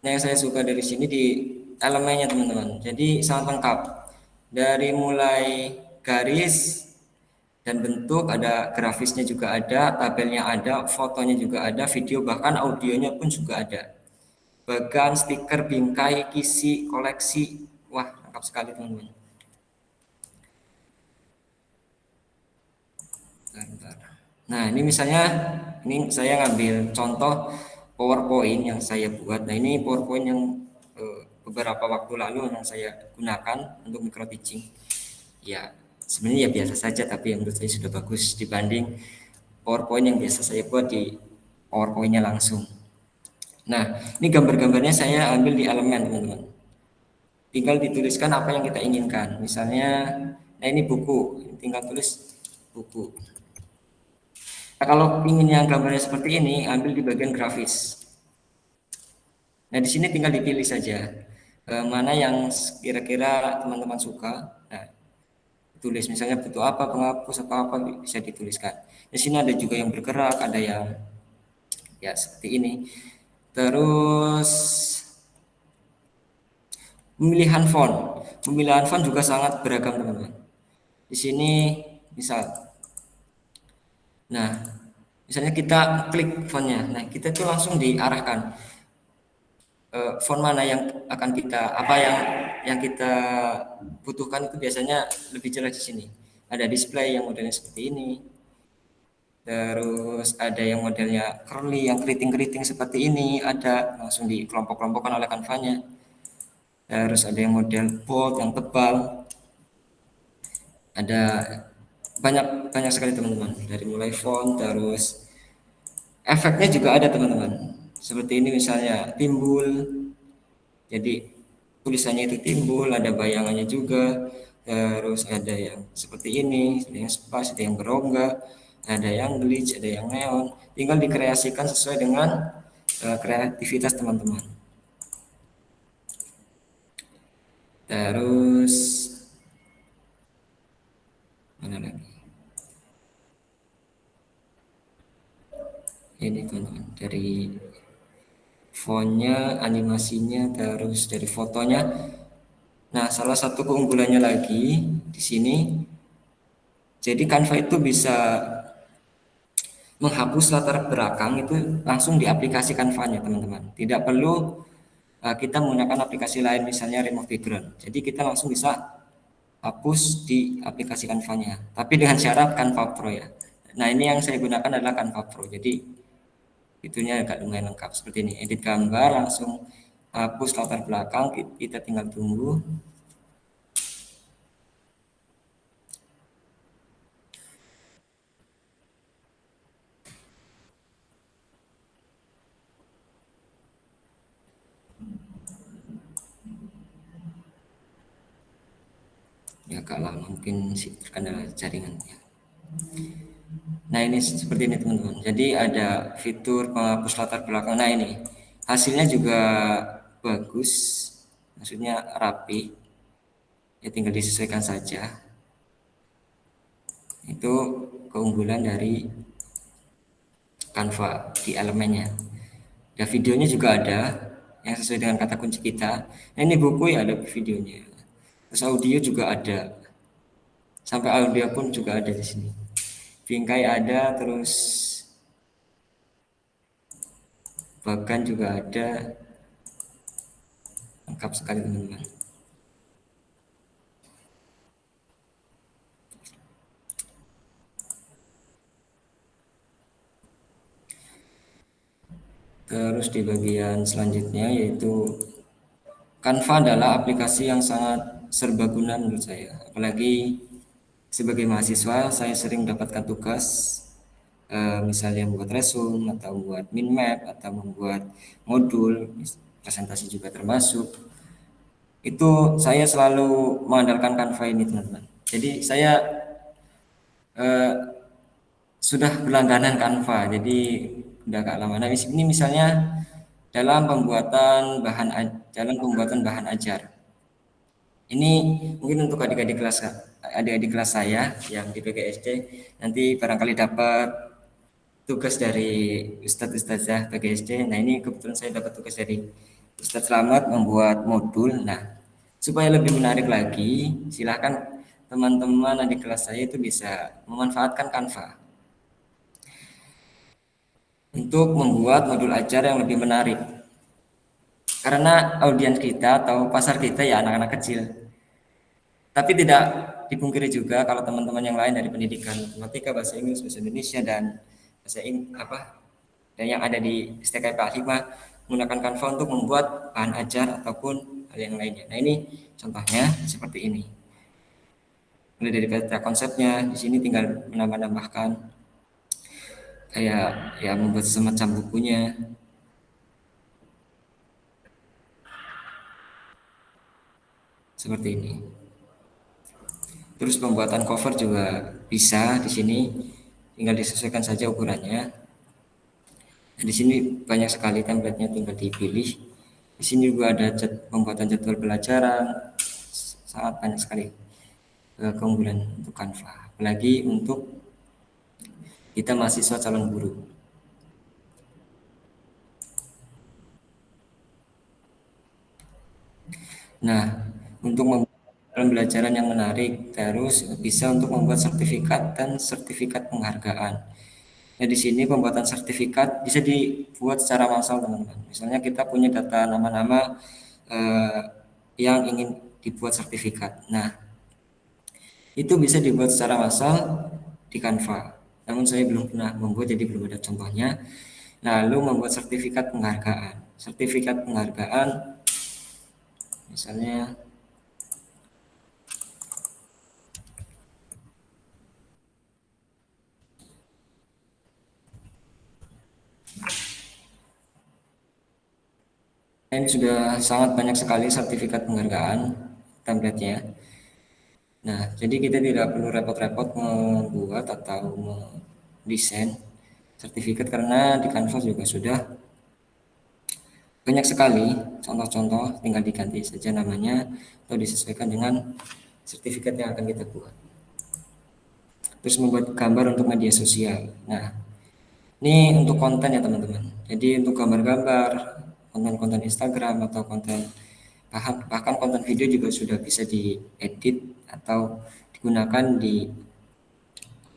Nah, yang saya suka dari sini di elemennya, teman-teman. Jadi sangat lengkap. Dari mulai garis dan bentuk, ada grafisnya juga ada, tabelnya ada, fotonya juga ada, video bahkan audionya pun juga ada. Bagan, stiker, bingkai, kisi, koleksi, wah lengkap sekali teman-teman. Nah, ini misalnya, ini saya ngambil contoh PowerPoint yang saya buat. Nah, ini PowerPoint yang beberapa waktu lalu yang saya gunakan untuk micro teaching. Ya, sebenarnya ya biasa saja, tapi yang menurut saya sudah bagus dibanding PowerPoint yang biasa saya buat di PowerPoint-nya langsung. Nah, ini gambar-gambarnya saya ambil di elemen, teman-teman. Tinggal dituliskan apa yang kita inginkan. Misalnya, nah ini buku, tinggal tulis buku. Nah, kalau ingin yang gambarnya seperti ini, ambil di bagian grafis. Nah, di sini tinggal dipilih saja mana yang kira-kira teman-teman suka. Nah, tulis misalnya butuh apa, penghapus atau apa bisa dituliskan. Di sini ada juga yang bergerak, ada yang ya seperti ini. Terus pemilihan font juga sangat beragam teman-teman. Di sini misal, nah misalnya kita klik fontnya, nah kita tuh langsung diarahkan font mana yang akan kita, apa yang kita butuhkan itu biasanya lebih jelas di sini. Ada display yang modelnya seperti ini. Terus ada yang modelnya curly, yang keriting-keriting seperti ini, ada langsung di kelompok-kelompokkan oleh Canva-nya. Terus ada yang model bold, yang tebal. Ada banyak sekali teman-teman, dari mulai font, terus efeknya juga ada teman-teman. Seperti ini misalnya timbul, jadi tulisannya itu timbul, ada bayangannya juga. Terus ada yang seperti ini, ada yang spas, ada yang berongga, ada yang glitch, ada yang neon. Tinggal dikreasikan sesuai dengan kreativitas teman-teman. Terus mana lagi? Ini teman-teman, dari fontnya, animasinya, terus dari fotonya. Nah, salah satu keunggulannya lagi di sini, jadi Canva itu bisa menghapus latar belakang itu langsung di aplikasi Canva-nya teman-teman. Tidak perlu kita menggunakan aplikasi lain, misalnya remove background. Jadi kita langsung bisa hapus di aplikasi Canva-nya. Tapi dengan syarat Canva Pro ya. Nah, ini yang saya gunakan adalah Canva Pro. Jadi itunya agak lumayan lengkap seperti ini. Edit gambar, langsung hapus latar belakang, kita tinggal tunggu. Ya agak lama, mungkin terkendala jaringannya. Nah, ini seperti ini teman-teman. Jadi ada fitur penghapus latar belakang. Nah, ini hasilnya juga bagus, maksudnya rapi. Ya tinggal disesuaikan saja. Itu keunggulan dari Canva di elemennya. Ya videonya juga ada yang sesuai dengan kata kunci kita. Nah, ini buku ya ada videonya. Terus audio juga ada. Sampai audio pun juga ada di sini. Bingkai ada, terus bahkan juga ada. Lengkap sekali teman-teman. Terus di bagian selanjutnya yaitu Canva adalah aplikasi yang sangat serbaguna menurut saya. Apalagi sebagai mahasiswa saya sering mendapatkan tugas misalnya membuat resume atau membuat mind map atau membuat modul, presentasi juga termasuk. Itu saya selalu mengandalkan Canva ini teman-teman. Jadi saya eh, sudah berlangganan Canva, jadi udah agak lama. Nah ini misalnya dalam pembuatan bahan ajar. Ini mungkin untuk adik-adik kelas saya yang di PGSD nanti barangkali dapat tugas dari Ustadz-Ustadzah PGSD. Nah ini kebetulan saya dapat tugas dari Ustadz Slamet membuat modul. Nah supaya lebih menarik lagi, silahkan teman-teman adik kelas saya itu bisa memanfaatkan Canva untuk membuat modul ajar yang lebih menarik. Karena audiens kita atau pasar kita ya anak-anak kecil. Tapi tidak dipungkiri juga kalau teman-teman yang lain dari pendidikan matematika, bahasa Inggris, bahasa Indonesia dan dan yang ada di STKP 5 menggunakan Canva untuk membuat bahan ajar ataupun hal yang lainnya. Nah ini contohnya seperti ini. Mulai dari peta konsepnya, di sini tinggal menambah-nambahkan kayak ya membuat semacam bukunya. Seperti ini. Terus pembuatan cover juga bisa di sini, tinggal disesuaikan saja ukurannya. Nah, di sini banyak sekali template-nya, tinggal dipilih. Di sini juga ada pembuatan jadwal pelajaran, sangat banyak sekali keunggulan untuk Canva. Apalagi untuk kita mahasiswa calon guru. Nah, untuk membuat pembelajaran yang menarik, terus bisa untuk membuat sertifikat dan sertifikat penghargaan. Nah, di sini pembuatan sertifikat bisa dibuat secara massal, teman-teman. Misalnya kita punya data nama-nama yang ingin dibuat sertifikat. Nah, itu bisa dibuat secara massal di Canva. Namun saya belum pernah membuat, jadi belum ada contohnya. Lalu membuat sertifikat penghargaan. Sertifikat penghargaan misalnya ini sudah sangat banyak sekali sertifikat penghargaan template-nya. Nah, jadi kita tidak perlu repot-repot membuat atau mendesain sertifikat karena di Canva juga sudah banyak sekali contoh-contoh, tinggal diganti saja namanya atau disesuaikan dengan sertifikat yang akan kita buat. Terus membuat gambar untuk media sosial. Nah, ini untuk konten ya teman-teman. Jadi untuk gambar-gambar, konten-konten Instagram atau konten bahkan konten video juga sudah bisa diedit atau digunakan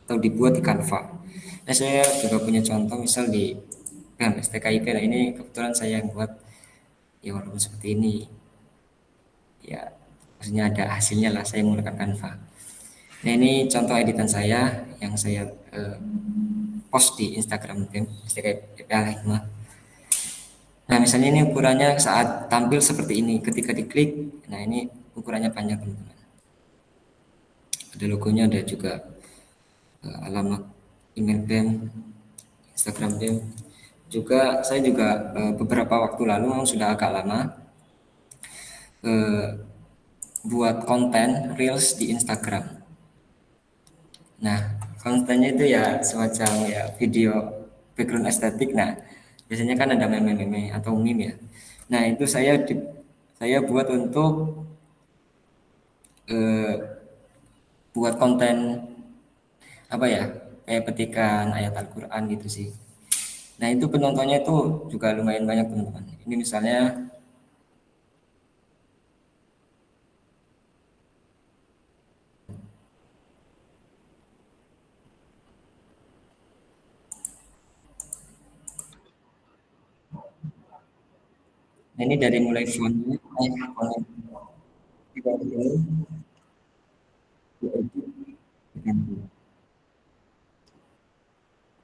atau dibuat di Canva. Nah, saya juga punya contoh misal di STKIP. Nah, ini kebetulan saya yang buat ya walaupun seperti ini. Ya, maksudnya ada hasilnya lah saya menggunakan Canva. Nah, ini contoh editan saya yang saya post di Instagram STKIP Al-Hikmah. Nah, misalnya ini ukurannya saat tampil seperti ini, ketika diklik, nah ini ukurannya panjang teman-teman. Ada logonya, ada juga alamat email BEM, Instagram BEM. Juga saya juga beberapa waktu lalu memang sudah agak lama buat konten reels di Instagram. Nah, kontennya itu ya semacam ya video background estetik. Nah, biasanya kan ada meme-meme atau meme ya. Nah, itu saya buat untuk eh, buat konten apa ya, kayak petikan ayat Al-Quran gitu sih. Nah itu penontonnya itu juga lumayan banyak teman-teman. Ini misalnya ini dari mulai fontnya,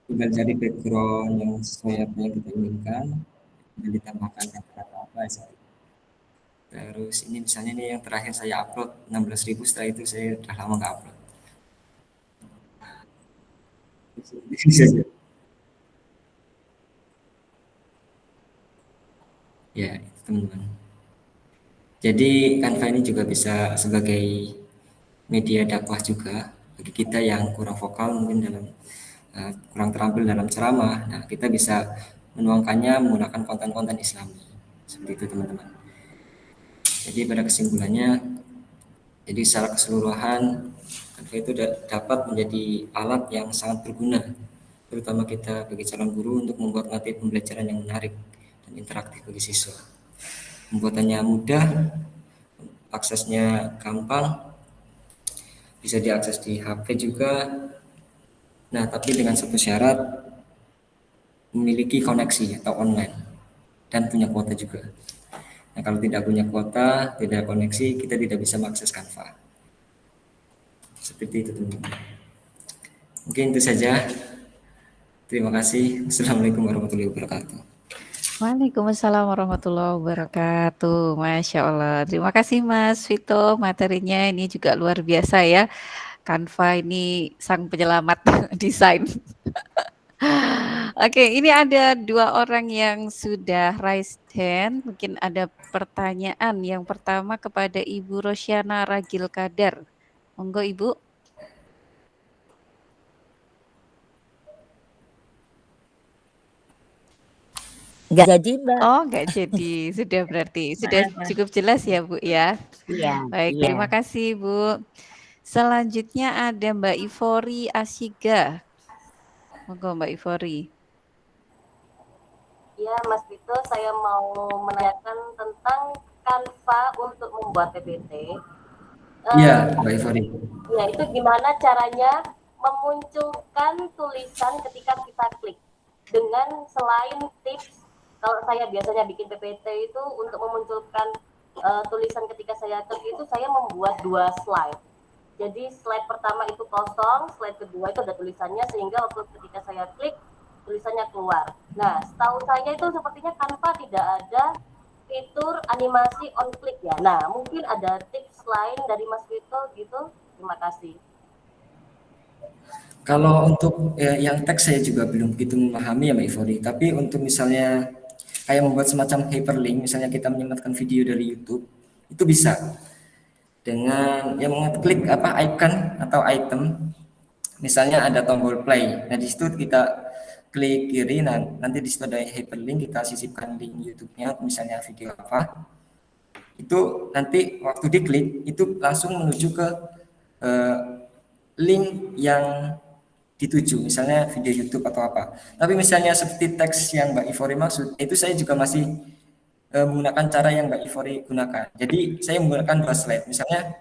tinggal cari background yang sesuai apa yang kita inginkan, dan ditambahkan kata-kata apa sih. Terus ini misalnya nih yang terakhir saya upload 16.000, setelah itu saya udah lama nggak upload. Ya, itu teman-teman. Jadi Canva ini juga bisa sebagai media dakwah juga bagi kita yang kurang vokal mungkin dalam kurang terampil dalam ceramah. Nah, kita bisa menuangkannya menggunakan konten-konten Islami. Seperti itu teman-teman. Jadi pada kesimpulannya, jadi secara keseluruhan Canva itu dapat menjadi alat yang sangat berguna, terutama kita bagi calon guru untuk membuat materi pembelajaran yang menarik dan interaktif bagi siswa. Pembuatannya mudah, aksesnya gampang, bisa diakses di HP juga. Nah, tapi dengan satu syarat, memiliki koneksi atau online dan punya kuota juga. Nah, kalau tidak punya kuota, tidak koneksi, kita tidak bisa mengakses Canva. Seperti itu teman-teman. Mungkin itu saja. Terima kasih. Assalamualaikum warahmatullahi wabarakatuh. Waalaikumsalam warahmatullahi wabarakatuh. Masya Allah. Terima kasih Mas Vito. Materinya ini juga luar biasa ya. Canva ini sang penyelamat desain. Oke, ini ada 2 orang yang sudah raise hand. Mungkin ada pertanyaan. Yang pertama kepada Ibu Rosyana Ragil Kadar. Monggo Ibu. Nggak jadi, Mbak. Oh, nggak jadi. Sudah berarti. Sudah cukup jelas ya, Bu ya. Iya, Baik, iya. terima kasih, Bu. Selanjutnya ada Mbak Ivori Asiga. Monggo Mbak Ivori. Ya, Mas Vito, saya mau menanyakan tentang Canva untuk membuat PPT. Iya, Mbak Ivori. Ya, itu gimana caranya memunculkan tulisan ketika kita klik? Dengan selain tips, kalau saya biasanya bikin PPT itu untuk memunculkan tulisan ketika saya klik itu saya membuat 2 slide. Jadi slide pertama itu kosong, slide kedua itu ada tulisannya sehingga waktu ketika saya klik tulisannya keluar. Nah, setahu saya itu sepertinya Canva tidak ada fitur animasi on click ya. Nah, mungkin ada tips lain dari Mas Vito gitu. Terima kasih. Kalau untuk yang teks saya juga belum begitu memahami ya Mbak Ivori. Tapi untuk misalnya kayak membuat semacam hyperlink, misalnya kita menyematkan video dari YouTube, itu bisa dengan yang mengklik apa icon atau item. Misalnya ada tombol play. Nah, di situ kita klik kiri, nah nanti di situ ada hyperlink, kita sisipkan link YouTube-nya, misalnya video apa. Itu nanti waktu diklik itu langsung menuju ke link yang dituju, misalnya video YouTube atau apa. Tapi misalnya seperti teks yang Mbak Ivori maksud, itu saya juga masih menggunakan cara yang Mbak Ivori gunakan. Jadi saya menggunakan 2 slide. Misalnya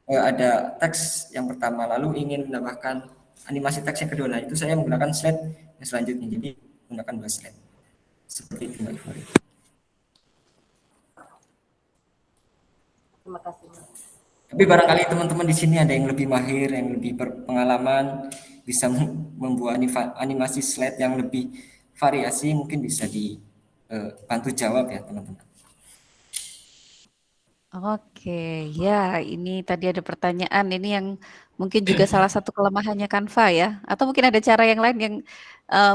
ada teks yang pertama, lalu ingin menambahkan animasi teks yang kedua. Nah, itu saya menggunakan slide yang selanjutnya. Jadi menggunakan 2 slide. Seperti itu Mbak Ivori. Terima kasih. Tapi barangkali teman-teman di sini ada yang lebih mahir, yang lebih berpengalaman, bisa membuat animasi slide yang lebih variasi, mungkin bisa dibantu jawab ya teman-teman. Oke, ya ini tadi ada pertanyaan ini yang mungkin juga salah satu kelemahannya Canva ya, atau mungkin ada cara yang lain yang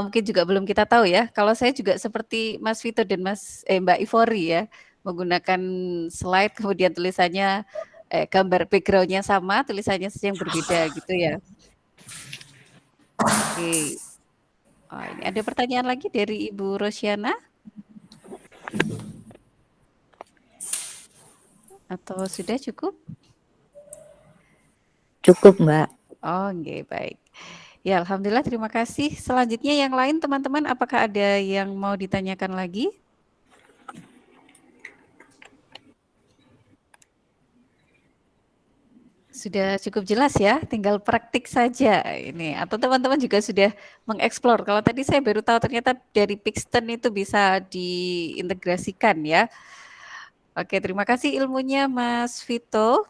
mungkin juga belum kita tahu ya. Kalau saya juga seperti Mas Vito dan Mbak Ivori ya, menggunakan slide kemudian tulisannya gambar backgroundnya sama, tulisannya saja yang berbeda gitu ya. Oke, oh, ini ada pertanyaan lagi dari Ibu Rosyana. Atau sudah cukup? Cukup, Mbak. Oh, nggih, baik. Ya, alhamdulillah, terima kasih. Selanjutnya yang lain teman-teman, apakah ada yang mau ditanyakan lagi? Sudah cukup jelas ya, tinggal praktik saja ini. Atau teman-teman juga sudah mengeksplor. Kalau tadi saya baru tahu ternyata dari Pixton itu bisa diintegrasikan ya. Oke, terima kasih ilmunya Mas Vito.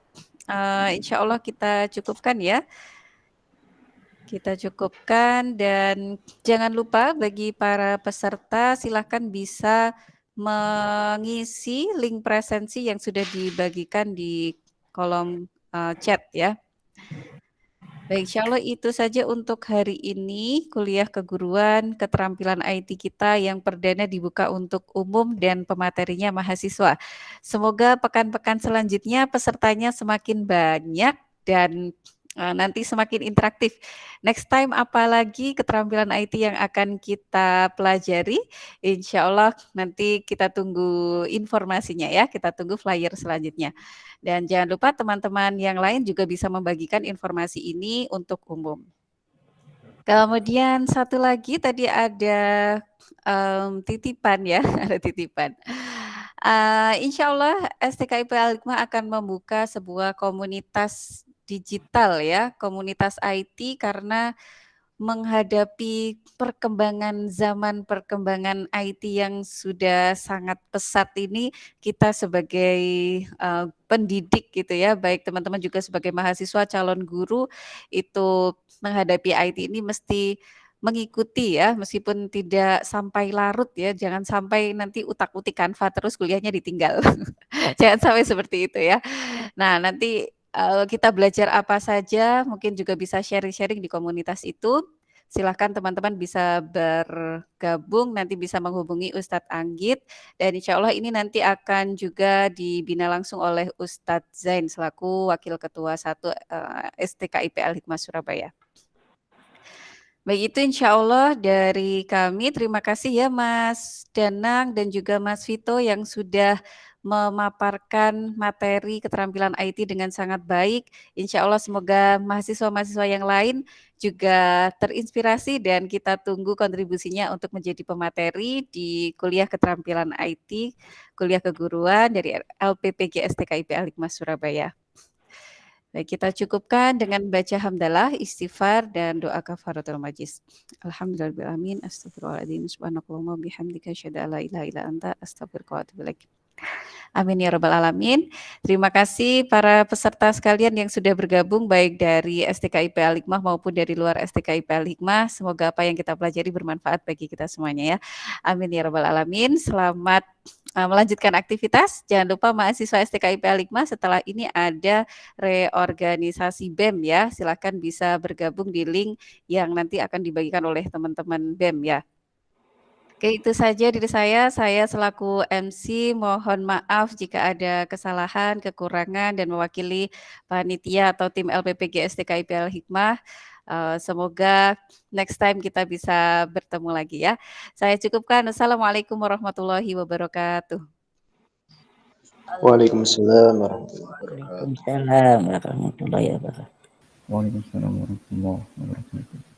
Insya Allah kita cukupkan ya. Kita cukupkan dan jangan lupa bagi para peserta silahkan bisa mengisi link presensi yang sudah dibagikan di kolom chat ya. Baik, insya Allah itu saja untuk hari ini kuliah keguruan keterampilan IT kita yang perdana dibuka untuk umum dan pematerinya mahasiswa. Semoga pekan-pekan selanjutnya pesertanya semakin banyak dan nanti semakin interaktif. Next time apalagi keterampilan IT yang akan kita pelajari, insya Allah nanti kita tunggu informasinya ya, kita tunggu flyer selanjutnya. Dan jangan lupa teman-teman yang lain juga bisa membagikan informasi ini untuk umum. Kemudian satu lagi tadi ada titipan ya, ada titipan. Insya Allah STKIP Al-Hikmah akan membuka sebuah komunitas digital ya, komunitas IT karena menghadapi perkembangan zaman, perkembangan IT yang sudah sangat pesat ini, kita sebagai pendidik gitu ya, baik teman-teman juga sebagai mahasiswa, calon guru, itu menghadapi IT ini mesti mengikuti ya, meskipun tidak sampai larut ya, jangan sampai nanti utak-utik Canva terus kuliahnya ditinggal. Jangan sampai seperti itu ya. Nah, nanti kita belajar apa saja, mungkin juga bisa sharing-sharing di komunitas itu. Silahkan teman-teman bisa bergabung, nanti bisa menghubungi Ustadz Anggit, dan insya Allah ini nanti akan juga dibina langsung oleh Ustadz Zain selaku Wakil Ketua 1 STKIP Al-Hikmah Surabaya. Baik, itu insya Allah dari kami. Terima kasih ya Mas Danang dan juga Mas Vito yang sudah memaparkan materi keterampilan IT dengan sangat baik. Insya Allah semoga mahasiswa-mahasiswa yang lain juga terinspirasi dan kita tunggu kontribusinya untuk menjadi pemateri di kuliah keterampilan IT, kuliah keguruan dari LPPG STKIP Al-Hikmah Surabaya. Baik, kita cukupkan dengan baca hamdalah, istighfar, dan doa kafaratul majlis. Alhamdulillahirrahmanirrahim. Astagfirullahaladzim. Subhanakallahumma bihamdika asyhadu an la ilaha illa anta astaghfiruka wa atubu ilaik. Amin ya rabbal alamin. Terima kasih para peserta sekalian yang sudah bergabung baik dari STKIP Al-Hikmah maupun dari luar STKIP Al-Hikmah. Semoga apa yang kita pelajari bermanfaat bagi kita semuanya ya. Amin ya rabbal alamin. Selamat melanjutkan aktivitas. Jangan lupa mahasiswa STKIP Al-Hikmah setelah ini ada reorganisasi BEM ya. Silakan bisa bergabung di link yang nanti akan dibagikan oleh teman-teman BEM ya. Oke, itu saja dari saya. Saya selaku MC mohon maaf jika ada kesalahan, kekurangan, dan mewakili panitia atau tim LPPG STKIP Al-Hikmah. Semoga next time kita bisa bertemu lagi ya. Saya cukupkan. Assalamualaikum warahmatullahi wabarakatuh. Waalaikumsalam warahmatullahi wabarakatuh. Waalaikumsalam warahmatullahi wabarakatuh. Waalaikumsalam warahmatullahi wabarakatuh.